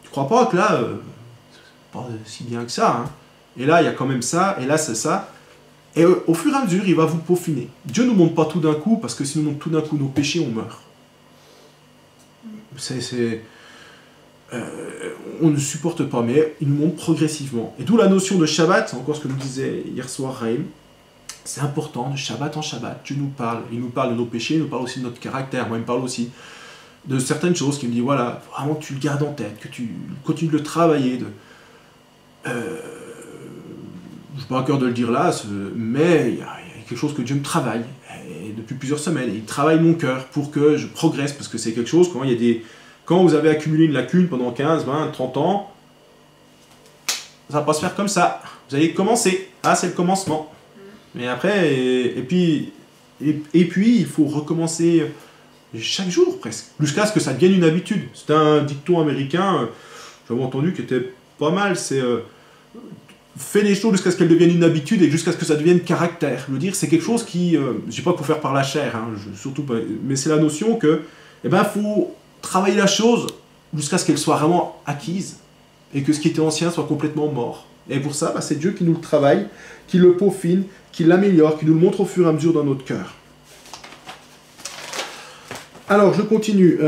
tu crois pas que là, c'est pas si bien que ça, hein. Et là il y a quand même ça, et là c'est ça, et au fur et à mesure, il va vous peaufiner. Dieu ne nous montre pas tout d'un coup, parce que si nous montre tout d'un coup nos péchés, on meurt. On ne supporte pas, mais il nous montre progressivement. Et d'où la notion de Shabbat, c'est encore ce que nous disait hier soir Raïm. C'est important, de Shabbat en Shabbat, Dieu nous parle. Il nous parle de nos péchés, il nous parle aussi de notre caractère. Moi, il me parle aussi de certaines choses, qui me dit, voilà, vraiment que tu le gardes en tête, que tu continues de le travailler. Je n'ai pas à cœur de le dire là, mais il y a quelque chose que Dieu me travaille, et depuis plusieurs semaines, et il travaille mon cœur pour que je progresse, parce que c'est quelque chose, quand vous avez accumulé une lacune pendant 15, 20, 30 ans, ça va pas se faire comme ça. Vous allez commencer. Ah, c'est le commencement. Mais après, et puis, il faut recommencer chaque jour presque, jusqu'à ce que ça devienne une habitude. C'est un dicton américain, j'avais entendu, qui était pas mal, c'est fais les choses jusqu'à ce qu'elles deviennent une habitude et jusqu'à ce que ça devienne caractère. Je veux dire, c'est quelque chose qui, je dis pas qu'il faut faire par la chair, hein, surtout pas, mais c'est la notion que, faut travailler la chose jusqu'à ce qu'elle soit vraiment acquise et que ce qui était ancien soit complètement mort. Et pour ça, c'est Dieu qui nous le travaille, qui le peaufine, qui l'améliore, qui nous le montre au fur et à mesure dans notre cœur. Alors, je continue.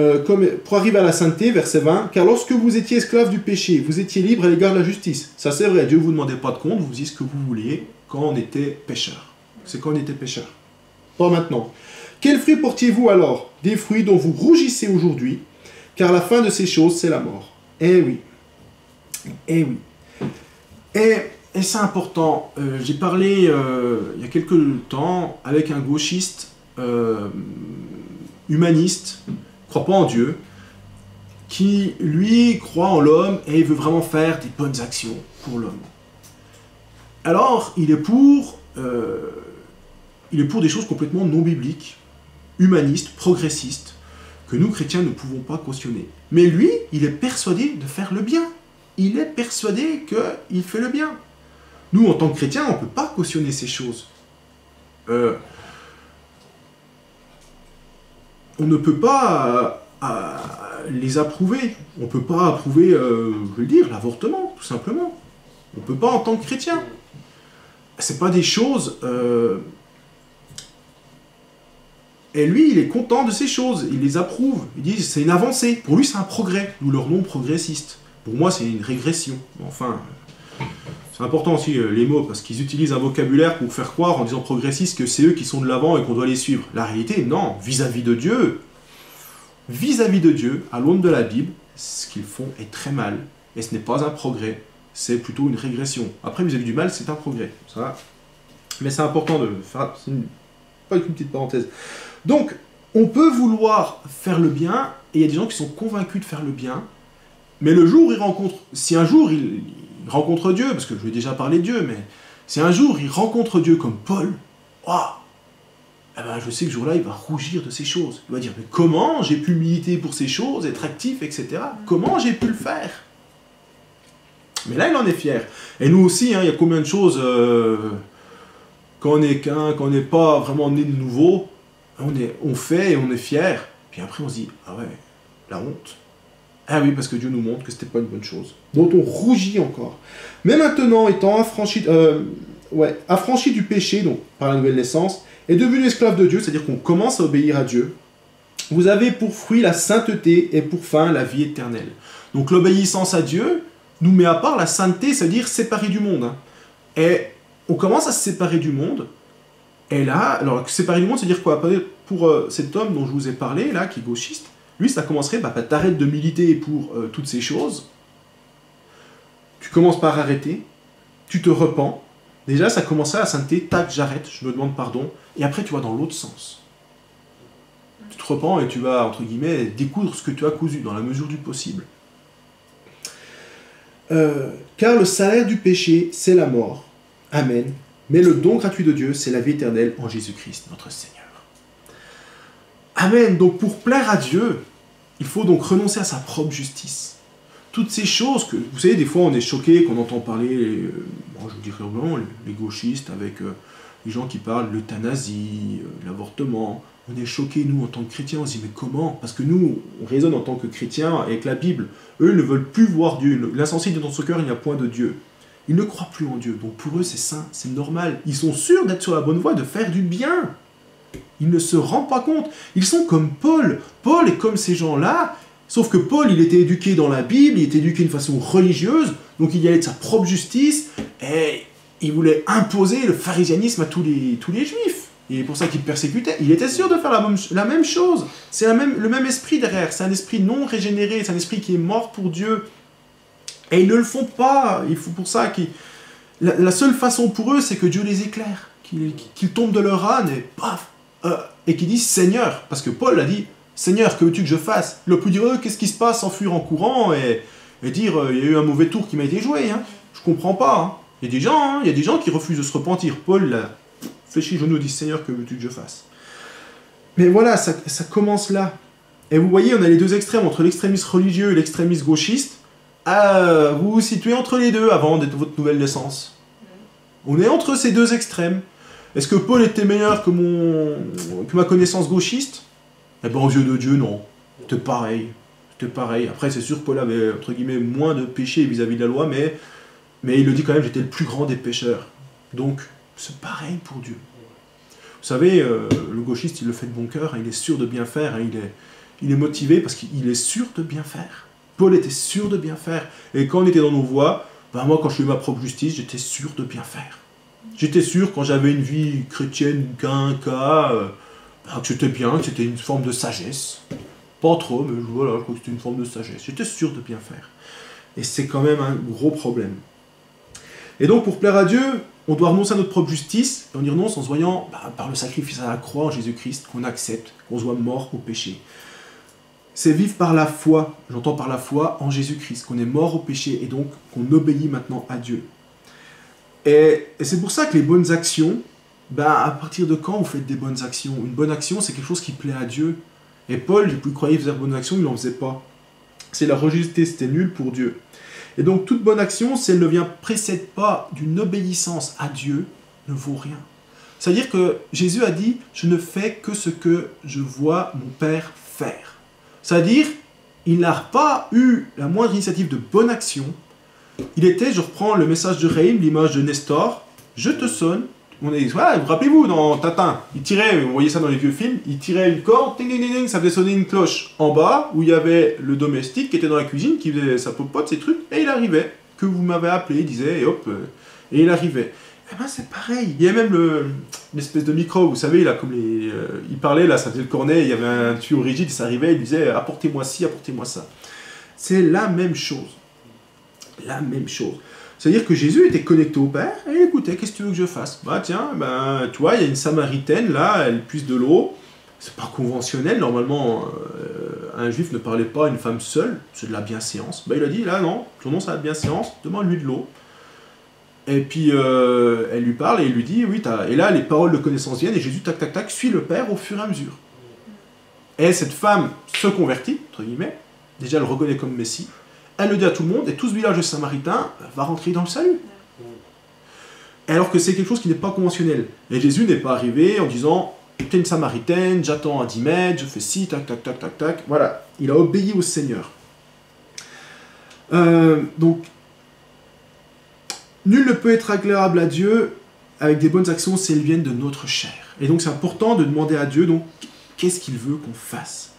Pour arriver à la sainteté, verset 20, « Car lorsque vous étiez esclaves du péché, vous étiez libres à l'égard de la justice. » Ça, c'est vrai, Dieu ne vous demandait pas de compte, vous faisiez ce que vous vouliez quand on était pécheurs. C'est quand on était pécheurs. Pas maintenant. « Quels fruits portiez-vous alors? Des fruits dont vous rougissez aujourd'hui, car la fin de ces choses, c'est la mort. » Eh oui. Eh oui. Et c'est important. J'ai parlé il y a quelques temps avec un gauchiste humaniste, ne croit pas en Dieu, qui, lui, croit en l'homme et veut vraiment faire des bonnes actions pour l'homme. Alors, il est pour des choses complètement non bibliques, humanistes, progressistes, que nous, chrétiens, ne pouvons pas cautionner. Mais lui, il est persuadé de faire le bien. Il est persuadé qu'il fait le bien. Nous, en tant que chrétiens, on ne peut pas cautionner ces choses. On ne peut pas les approuver. On ne peut pas approuver, je veux dire, l'avortement, tout simplement. On ne peut pas en tant que chrétien. C'est pas des choses... Et lui, il est content de ces choses. Il les approuve. Il dit c'est une avancée. Pour lui, c'est un progrès. Nous leur nom progressiste. Pour moi, c'est une régression. Enfin... C'est important aussi les mots, parce qu'ils utilisent un vocabulaire pour faire croire en disant progressiste que c'est eux qui sont de l'avant et qu'on doit les suivre. La réalité, non. Vis-à-vis de Dieu, à l'aune de la Bible, ce qu'ils font est très mal. Et ce n'est pas un progrès, c'est plutôt une régression. Après, vis-à-vis du mal, c'est un progrès. Ça va. Mais c'est important de faire... Pas une petite parenthèse. Donc, on peut vouloir faire le bien, et il y a des gens qui sont convaincus de faire le bien, mais le jour où ils rencontrent... Si un jour ils rencontre Dieu, parce que je lui ai déjà parlé de Dieu, mais si un jour il rencontre Dieu comme Paul, je sais que ce jour-là, il va rougir de ces choses. Il va dire, mais comment j'ai pu militer pour ces choses, être actif, etc. Comment j'ai pu le faire? Mais là, il en est fier. Et nous aussi, il y a combien de choses, quand on n'est pas vraiment né de nouveau, on fait et on est fier, puis après on se dit, ah ouais, la honte. Ah oui, parce que Dieu nous montre que ce n'était pas une bonne chose, dont on rougit encore. Mais maintenant, étant affranchi du péché, donc par la nouvelle naissance, et devenu esclave de Dieu, c'est-à-dire qu'on commence à obéir à Dieu, vous avez pour fruit la sainteté et pour fin la vie éternelle. Donc l'obéissance à Dieu nous met à part la sainteté, c'est-à-dire séparée du monde. Et on commence à se séparer du monde, et là, alors séparer du monde, c'est-à-dire quoi? Pour cet homme dont je vous ai parlé, là, qui est gauchiste, lui, ça commencerait, t'arrêtes de militer pour toutes ces choses, tu commences par arrêter, tu te repens, déjà ça commencerait à sainteté, tac, j'arrête, je me demande pardon, et après tu vas dans l'autre sens. Tu te repens et tu vas, entre guillemets, découdre ce que tu as cousu, dans la mesure du possible. Car le salaire du péché, c'est la mort. Amen. Mais le don gratuit de Dieu, c'est la vie éternelle en Jésus-Christ, notre Seigneur. Amen. Donc pour plaire à Dieu, il faut donc renoncer à sa propre justice. Toutes ces choses que, vous savez, des fois on est choqué quand on entend parler, je dirais vraiment, les gauchistes avec les gens qui parlent de l'euthanasie, l'avortement. On est choqués, nous, en tant que chrétiens, on se dit, mais comment? Parce que nous, on raisonne en tant que chrétiens avec la Bible. Eux, ils ne veulent plus voir Dieu. L'insensé dit dans son cœur, il n'y a point de Dieu. Ils ne croient plus en Dieu. Donc pour eux, c'est sain, c'est normal. Ils sont sûrs d'être sur la bonne voie, de faire du bien. Ils ne se rendent pas compte. Ils sont comme Paul. Paul est comme ces gens-là. Sauf que Paul, il était éduqué dans la Bible, il était éduqué d'une façon religieuse, donc il y allait de sa propre justice, et il voulait imposer le pharisianisme à tous les juifs. Et pour ça qu'il persécutait. Il était sûr de faire la même chose. C'est le même esprit derrière. C'est un esprit non régénéré, c'est un esprit qui est mort pour Dieu. Et ils ne le font pas. Il faut pour ça qu'ils... La seule façon pour eux, c'est que Dieu les éclaire, qu'ils tombent de leur âne et paf, et qu'ils disent Seigneur. Parce que Paul a dit Seigneur, que veux-tu que je fasse? Il aurait pu dire qu'est-ce qui se passe, s'enfuir en courant et dire il y a eu un mauvais tour qui m'a été joué. Hein. Je comprends pas. Hein. Il y a des gens qui refusent de se repentir. Paul là, fléchit le genou, dit Seigneur, que veux-tu que je fasse? Mais voilà, ça commence là. Et vous voyez, on a les deux extrêmes, entre l'extrémisme religieux et l'extrémisme gauchiste. Vous vous situez entre les deux avant d'être votre nouvelle naissance. On est entre ces deux extrêmes. Est-ce que Paul était meilleur que ma connaissance gauchiste? Eh bien, aux yeux de Dieu, non. C'était pareil. Après, c'est sûr que Paul avait, entre guillemets, moins de péché vis-à-vis de la loi, mais il le dit quand même, j'étais le plus grand des pécheurs. Donc, c'est pareil pour Dieu. Vous savez, le gauchiste, il le fait de bon cœur, il est sûr de bien faire, il est motivé parce qu'il est sûr de bien faire. Paul était sûr de bien faire. Et quand on était dans nos voies, moi, quand je faisais ma propre justice, j'étais sûr de bien faire. J'étais sûr, quand j'avais une vie chrétienne, que c'était bien, que c'était une forme de sagesse. Pas trop, mais voilà, je crois que c'était une forme de sagesse. J'étais sûr de bien faire. Et c'est quand même un gros problème. Et donc, pour plaire à Dieu, on doit renoncer à notre propre justice, et on y renonce en se voyant par le sacrifice à la croix en Jésus-Christ, qu'on accepte, qu'on soit mort au péché. C'est vivre par la foi, j'entends par la foi en Jésus-Christ, qu'on est mort au péché, et donc qu'on obéit maintenant à Dieu. Et c'est pour ça que les bonnes actions, à partir de quand vous faites des bonnes actions? Une bonne action, c'est quelque chose qui plaît à Dieu. Et Paul, il croyait faire de bonnes actions, il n'en faisait pas. C'est la religiosité, c'était nul pour Dieu. Et donc, toute bonne action, si elle ne précède pas d'une obéissance à Dieu, ne vaut rien. C'est-à-dire que Jésus a dit « Je ne fais que ce que je vois mon Père faire ». C'est-à-dire, il n'a pas eu la moindre initiative de bonne action. Il était, je reprends le message de Raïm, l'image de Nestor, « Je te sonne ». Vous rappelez-vous, dans Tintin, il tirait, vous voyez ça dans les vieux films, il tirait une corde, ding, ding, ding, ça faisait sonner une cloche en bas, où il y avait le domestique qui était dans la cuisine, qui faisait sa popote, ses trucs, et il arrivait, que vous m'avez appelé, il disait, et hop, et il arrivait. Eh ben c'est pareil, il y a même l'espèce de micro, vous savez, là, comme il parlait, là, ça faisait le cornet, il y avait un tuyau rigide, ça arrivait, il disait, apportez-moi ci, apportez-moi ça. C'est la même chose. La même chose. C'est-à-dire que Jésus était connecté au Père et il écoutait, qu'est-ce que tu veux que je fasse? Tiens, tu vois, il y a une Samaritaine, là, elle puise de l'eau. C'est pas conventionnel, normalement, un juif ne parlait pas à une femme seule, c'est de la bienséance. Il a dit, là, non, ton nom, c'est la bienséance, demande-lui de l'eau. Et puis, elle lui parle et il lui dit, oui, et là, les paroles de connaissance viennent et Jésus, tac, tac, tac, suit le Père au fur et à mesure. Et cette femme se convertit, entre guillemets, déjà elle le reconnaît comme Messie. Elle le dit à tout le monde, et tout ce village de Samaritains va rentrer dans le salut. Alors que c'est quelque chose qui n'est pas conventionnel. Et Jésus n'est pas arrivé en disant, t'es une Samaritaine, j'attends à 10 mètres, je fais ci, tac, tac, tac, tac, tac. Voilà, il a obéi au Seigneur. Donc, nul ne peut être agréable à Dieu avec des bonnes actions si elles viennent de notre chair. Et donc c'est important de demander à Dieu, donc, qu'est-ce qu'il veut qu'on fasse?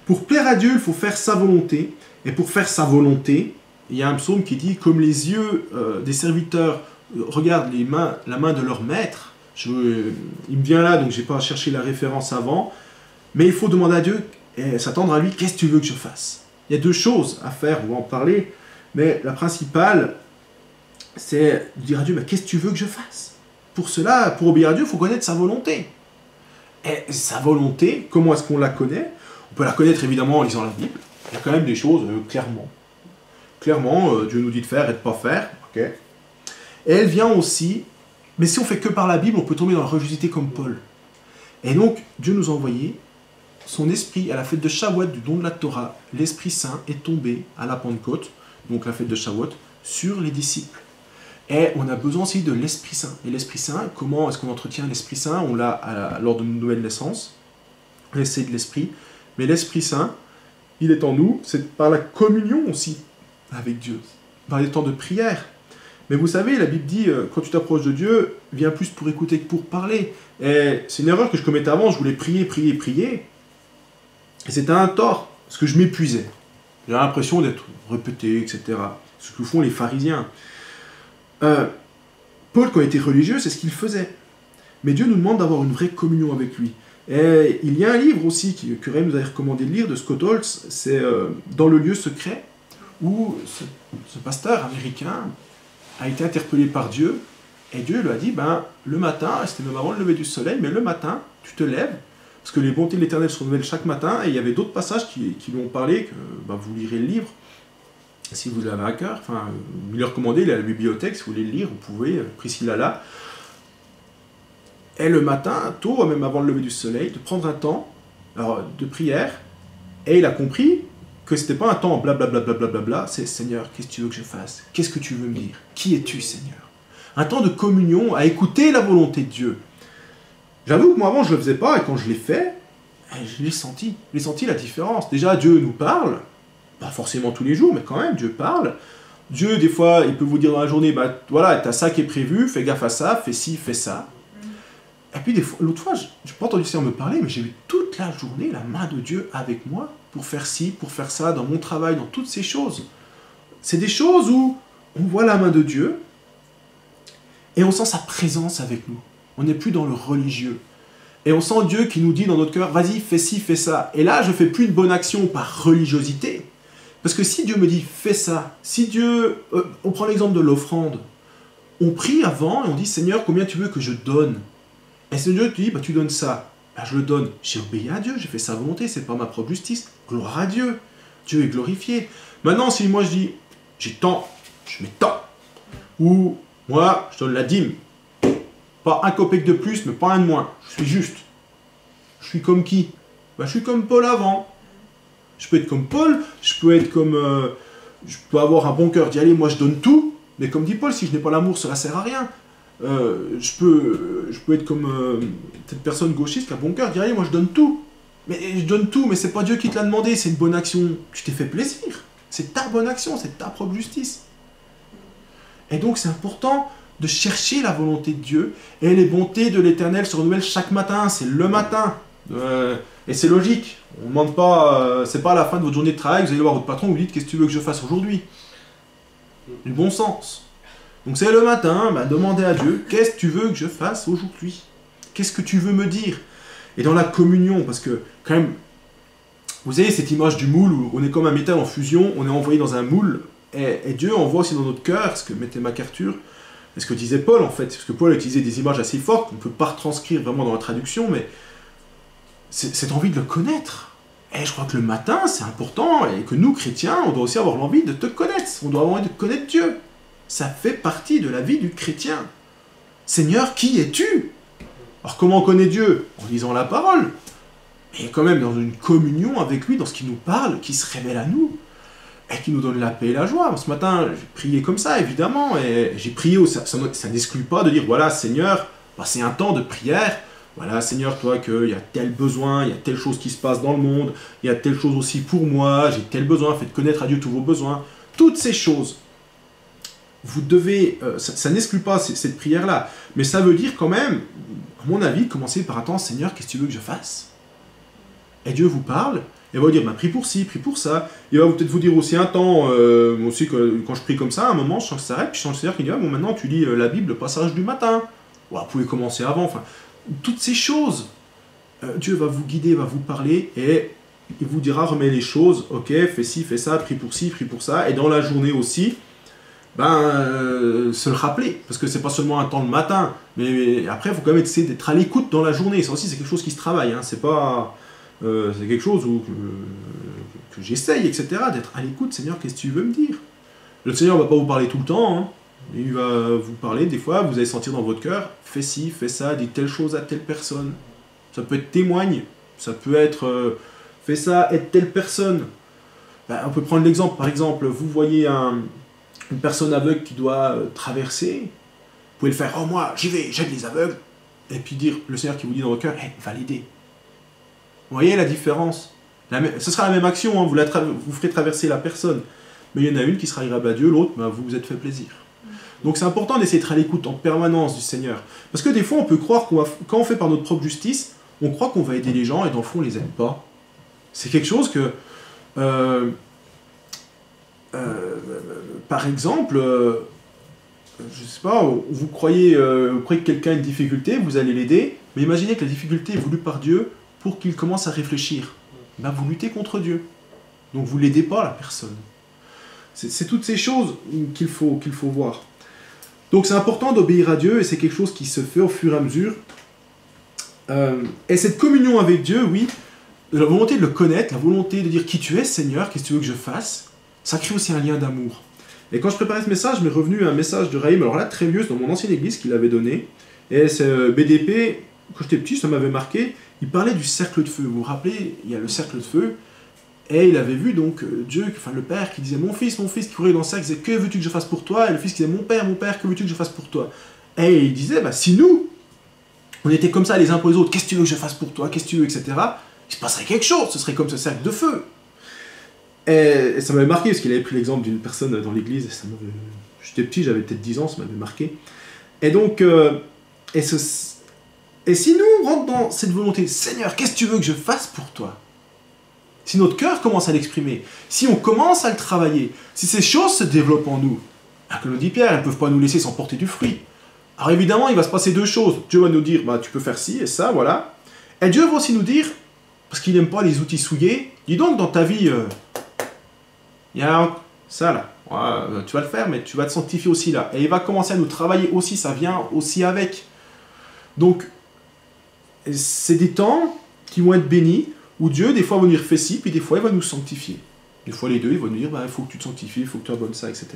Pour plaire à Dieu, il faut faire sa volonté. Et pour faire sa volonté, il y a un psaume qui dit « Comme les yeux des serviteurs regardent la main de leur maître », il me vient là, donc je n'ai pas cherché la référence avant, mais il faut demander à Dieu et s'attendre à lui « Qu'est-ce que tu veux que je fasse ?» Il y a deux choses à faire, on va en parler, mais la principale, c'est de dire à Dieu « Qu'est-ce que tu veux que je fasse ?» Pour cela, pour obéir à Dieu, il faut connaître sa volonté. Et sa volonté, comment est-ce qu'on la connaît? On peut la connaître évidemment en lisant la Bible. Il y a quand même des choses, clairement. Clairement, Dieu nous dit de faire et de ne pas faire. Okay. Et elle vient aussi, mais si on fait que par la Bible, on peut tomber dans la religiosité comme Paul. Et donc, Dieu nous a envoyé son esprit à la fête de Shavuot, du don de la Torah. L'Esprit Saint est tombé à la Pentecôte, donc la fête de Shavuot, sur les disciples. Et on a besoin aussi de l'Esprit Saint. Et l'Esprit Saint, comment est-ce qu'on entretient l'Esprit Saint? On l'a lors de notre nouvelle naissance, l'essai de l'Esprit. Mais l'Esprit Saint, il est en nous, c'est par la communion aussi avec Dieu, par les temps de prière. Mais vous savez, la Bible dit, quand tu t'approches de Dieu, viens plus pour écouter que pour parler. Et c'est une erreur que je commettais avant, je voulais prier, prier, prier. Et c'était un tort, parce que je m'épuisais. J'ai l'impression d'être répété, etc. Ce que font les pharisiens. Paul, quand il était religieux, c'est ce qu'il faisait. Mais Dieu nous demande d'avoir une vraie communion avec lui. Et il y a un livre aussi que Ray nous a recommandé de lire, de Scott Holtz, c'est Dans le lieu secret, où ce pasteur américain a été interpellé par Dieu, et Dieu lui a dit, le matin, c'était même avant le lever du soleil, mais le matin, tu te lèves, parce que les bontés de l'Éternel se renouvellent chaque matin, et il y avait d'autres passages qui lui ont parlé, que vous lirez le livre, si vous l'avez à cœur, il est recommandé, il est à la bibliothèque, si vous voulez le lire, vous pouvez, Priscilla là. Et le matin, tôt, même avant le lever du soleil, de prendre un temps de prière, et il a compris que c'était pas un temps blablabla, c'est Seigneur, qu'est-ce que tu veux que je fasse? Qu'est-ce que tu veux me dire? Qui es-tu, Seigneur? Un temps de communion, à écouter la volonté de Dieu. J'avoue que moi avant je le faisais pas, et quand je l'ai fait, je l'ai senti. J'ai senti la différence. Déjà, Dieu nous parle, pas forcément tous les jours, mais quand même, Dieu parle. Dieu, des fois, il peut vous dire dans la journée, voilà, t'as ça qui est prévu, fais gaffe à ça, fais ci, fais ça. Et puis l'autre fois, je n'ai pas entendu le Seigneur me parler, mais j'ai eu toute la journée la main de Dieu avec moi pour faire ci, pour faire ça, dans mon travail, dans toutes ces choses. C'est des choses où on voit la main de Dieu et on sent sa présence avec nous. On n'est plus dans le religieux. Et on sent Dieu qui nous dit dans notre cœur, vas-y, fais ci, fais ça. Et là, je ne fais plus une bonne action par religiosité. Parce que si Dieu me dit, fais ça, si Dieu... on prend l'exemple de l'offrande. On prie avant et on dit, Seigneur, combien tu veux que je donne? Et c'est Dieu qui dit, tu donnes ça. Je le donne. J'ai obéi à Dieu, j'ai fait sa volonté, c'est pas ma propre justice. Gloire à Dieu. Dieu est glorifié. Maintenant, si moi je dis, j'ai tant, je mets tant. Ou, moi, je donne la dîme. Pas un copec de plus, mais pas un de moins. Je suis juste. Je suis comme qui? Je suis comme Paul avant. Je peux être comme Paul, je peux être comme... je peux avoir un bon cœur, dire, allez, moi je donne tout. Mais comme dit Paul, si je n'ai pas l'amour, cela sert à rien. Je peux être comme cette personne gauchiste qui a bon cœur, dire allez, moi je donne tout. Mais je donne tout, mais c'est pas Dieu qui te l'a demandé, c'est une bonne action. Tu t'es fait plaisir. C'est ta bonne action, c'est ta propre justice. Et donc c'est important de chercher la volonté de Dieu, et les bontés de l'Éternel se renouvellent chaque matin, c'est le matin. Et c'est logique, on ne demande pas, c'est pas à la fin de votre journée de travail, vous allez voir votre patron, vous dites qu'est-ce que tu veux que je fasse aujourd'hui. Du bon sens. Donc c'est le matin, demandez à Dieu, qu'est-ce que tu veux que je fasse aujourd'hui? Qu'est-ce que tu veux me dire? Et dans la communion, parce que quand même, vous avez cette image du moule où on est comme un métal en fusion, on est envoyé dans un moule, et Dieu envoie aussi dans notre cœur, ce que mettait MacArthur, et ce que disait Paul en fait, parce que Paul utilisait des images assez fortes, qu'on ne peut pas retranscrire vraiment dans la traduction, mais cette envie de le connaître. Et je crois que le matin, c'est important, et que nous, chrétiens, on doit aussi avoir l'envie de te connaître, on doit avoir envie de connaître Dieu. Ça fait partie de la vie du chrétien. Seigneur, qui es-tu? Alors comment on connaît Dieu? En lisant la parole, mais quand même dans une communion avec lui, dans ce qu'il nous parle, qui se révèle à nous, et qui nous donne la paix et la joie. Ce matin, j'ai prié comme ça, évidemment, et j'ai prié, ça n'exclut pas de dire, voilà, Seigneur, c'est un temps de prière, voilà, Seigneur, toi, qu'il y a tel besoin, il y a telle chose qui se passe dans le monde, il y a telle chose aussi pour moi, j'ai tel besoin, faites connaître à Dieu tous vos besoins. Toutes ces choses, vous devez, ça n'exclut pas cette prière-là, mais ça veut dire quand même, à mon avis, commencer par attendre, Seigneur, qu'est-ce que tu veux que je fasse? Et Dieu vous parle, et va vous dire, prie pour ci, prie pour ça. Il va peut-être vous dire aussi un temps, aussi quand je prie comme ça, à un moment, je sens que ça s'arrête, puis je sens le Seigneur qui dit, maintenant tu lis la Bible, le passage du matin. Ou vous pouvez commencer avant, enfin, toutes ces choses. Dieu va vous guider, va vous parler, et il vous dira, remets les choses, ok, fais ci, fais ça, prie pour ci, prie pour ça, et dans la journée aussi, se le rappeler, parce que c'est pas seulement un temps le matin, mais après, il faut quand même essayer d'être à l'écoute dans la journée. Ça aussi, c'est quelque chose qui se travaille, c'est pas... c'est quelque chose que j'essaye, etc., d'être à l'écoute. Seigneur, qu'est-ce que tu veux me dire? Le Seigneur ne va pas vous parler tout le temps, il va vous parler, des fois, vous allez sentir dans votre cœur, fais ci, fais ça, dis telle chose à telle personne. Ça peut être témoigne, ça peut être fais ça, aide telle personne. On peut prendre l'exemple, par exemple, vous voyez une personne aveugle qui doit traverser, vous pouvez le faire, oh moi, j'y vais, j'aide les aveugles, et puis dire, le Seigneur qui vous dit dans votre cœur, va l'aider. Vous voyez la différence? Ce sera la même action, vous ferez traverser la personne. Mais il y en a une qui sera agréable à Dieu, l'autre, vous vous êtes fait plaisir. Donc c'est important d'essayer d'être à l'écoute en permanence du Seigneur. Parce que des fois, on peut croire quand on fait par notre propre justice, on croit qu'on va aider les gens et dans le fond, on les aide pas. C'est quelque chose que... par exemple, je sais pas, vous croyez que quelqu'un a une difficulté, vous allez l'aider, mais imaginez que la difficulté est voulue par Dieu pour qu'il commence à réfléchir. Ben, vous luttez contre Dieu. Donc vous ne l'aidez pas, la personne. C'est toutes ces choses qu'il faut voir. Donc c'est important d'obéir à Dieu, et c'est quelque chose qui se fait au fur et à mesure. Et cette communion avec Dieu, oui, la volonté de le connaître, la volonté de dire qui tu es, Seigneur, qu'est-ce que tu veux que je fasse, ça crée aussi un lien d'amour. Et quand je préparais ce message, je m'est revenu un message de Raïm, alors là très vieux, c'est dans mon ancienne église qu'il avait donné. Et c'est BDP, quand j'étais petit, ça m'avait marqué, il parlait du cercle de feu. Vous vous rappelez, il y a le cercle de feu, et il avait vu donc Dieu, enfin le Père qui disait mon fils, qui courait dans le cercle, disait que veux-tu que je fasse pour toi, et le fils qui disait mon Père, que veux-tu que je fasse pour toi. Et il disait, bah, si nous, on était comme ça les uns pour les autres, qu'est-ce que tu veux que je fasse pour toi, qu'est-ce que tu veux, etc., il se passerait quelque chose, ce serait comme ce cercle de feu. Et ça m'avait marqué, parce qu'il avait pris l'exemple d'une personne dans l'église, j'étais petit, j'avais peut-être 10 ans, ça m'avait marqué. Et donc, et si nous, on rentre dans cette volonté, Seigneur, qu'est-ce que tu veux que je fasse pour toi? Si notre cœur commence à l'exprimer, si on commence à le travailler, si ces choses se développent en nous, comme le dit Pierre, elles ne peuvent pas nous laisser sans porter du fruit. Alors évidemment, il va se passer deux choses. Dieu va nous dire, bah, tu peux faire ci et ça, voilà. Et Dieu va aussi nous dire, parce qu'il n'aime pas les outils souillés, dis donc, dans ta vie, il y a ça là, ouais, tu vas le faire, mais tu vas te sanctifier aussi là. Et il va commencer à nous travailler aussi, ça vient aussi avec. Donc, c'est des temps qui vont être bénis, où Dieu, des fois, va nous dire fais ci, puis des fois, il va nous sanctifier. Des fois, les deux, il va nous dire bah, il faut que tu te sanctifies, il faut que tu abonnes ça, etc.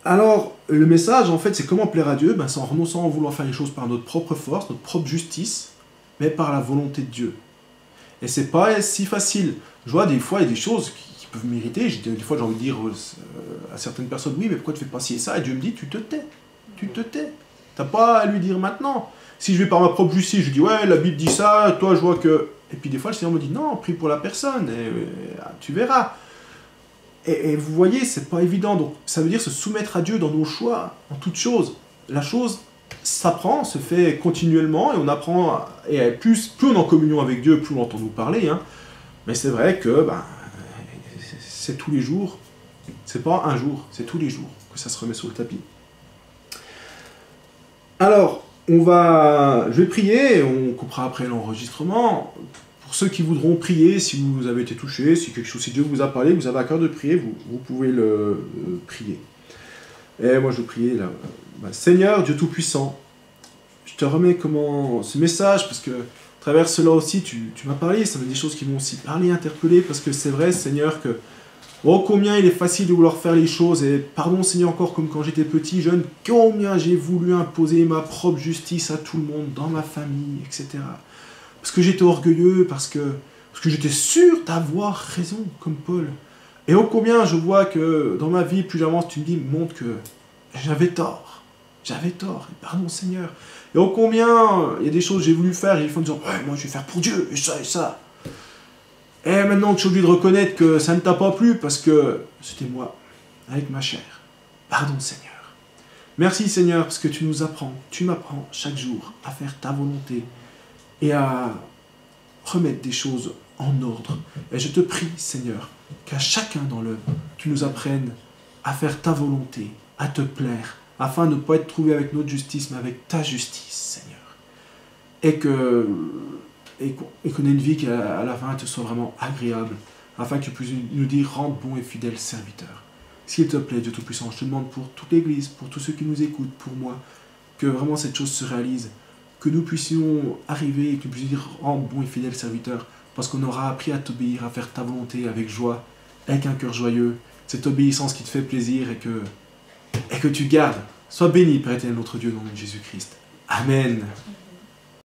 Alors, le message, en fait, c'est comment plaire à Dieu, ben, c'est en renonçant à vouloir faire les choses par notre propre force, notre propre justice, mais par la volonté de Dieu. Et c'est pas si facile. Je vois, des fois, il y a des choses qui peuvent m'irriter. Des fois, j'ai envie de dire à certaines personnes, oui, mais pourquoi tu fais pas ci et ça? Et Dieu me dit, tu te tais. Tu te tais. T'as pas à lui dire maintenant. Si je vais par ma propre justice, je dis, ouais, la Bible dit ça, toi, je vois que... Et puis des fois, le Seigneur me dit, non, prie pour la personne, et tu verras. Et vous voyez, c'est pas évident. Donc, ça veut dire se soumettre à Dieu dans nos choix, en toutes choses. La chose s'apprend, se fait continuellement, et on apprend, et plus on est en communion avec Dieu, plus on entend nous parler, hein. Mais c'est vrai que c'est tous les jours, c'est pas un jour, c'est tous les jours que ça se remet sur le tapis. Alors, je vais prier, on coupera après l'enregistrement. Pour ceux qui voudront prier, si vous avez été touchés, si Dieu vous a parlé, vous avez à cœur de prier, vous pouvez le prier. Et moi je vais prier là. Seigneur, Dieu Tout-Puissant, je te remets ce message, parce que à travers cela aussi, tu m'as parlé, ça veut des choses qui m'ont aussi parlé, interpellé, parce que c'est vrai, Seigneur, que combien il est facile de vouloir faire les choses, et pardon Seigneur, encore comme quand j'étais petit, jeune, combien j'ai voulu imposer ma propre justice à tout le monde, dans ma famille, etc. Parce que j'étais orgueilleux, parce que j'étais sûr d'avoir raison, comme Paul. Et combien je vois que dans ma vie, plus j'avance, tu me dis, montre que j'avais tort. J'avais tort, et pardon Seigneur. Et combien il y a des choses que j'ai voulu faire, et ils font en disant, ouais, moi je vais faire pour Dieu, et ça, et ça. Et maintenant que je suis obligé de reconnaître que ça ne t'a pas plu, parce que c'était moi, avec ma chair. Pardon Seigneur. Merci Seigneur, parce que tu m'apprends chaque jour à faire ta volonté, et à remettre des choses en ordre. Et je te prie, Seigneur, qu'à chacun dans l'œuvre, tu nous apprennes à faire ta volonté, à te plaire, afin de ne pas être trouvé avec notre justice, mais avec ta justice, Seigneur. Et qu'on ait une vie qui, à la fin, te soit vraiment agréable, afin que tu puisses nous dire, rends bon et fidèle serviteur. S'il te plaît, Dieu Tout-Puissant, je te demande pour toute l'Église, pour tous ceux qui nous écoutent, pour moi, que vraiment cette chose se réalise, que nous puissions arriver et que tu puisses dire rends bon et fidèle serviteur, parce qu'on aura appris à t'obéir, à faire ta volonté avec joie, avec un cœur joyeux, cette obéissance qui te fait plaisir et que tu gardes. Sois béni, Père éternel, notre Dieu, au nom de Jésus-Christ. Amen.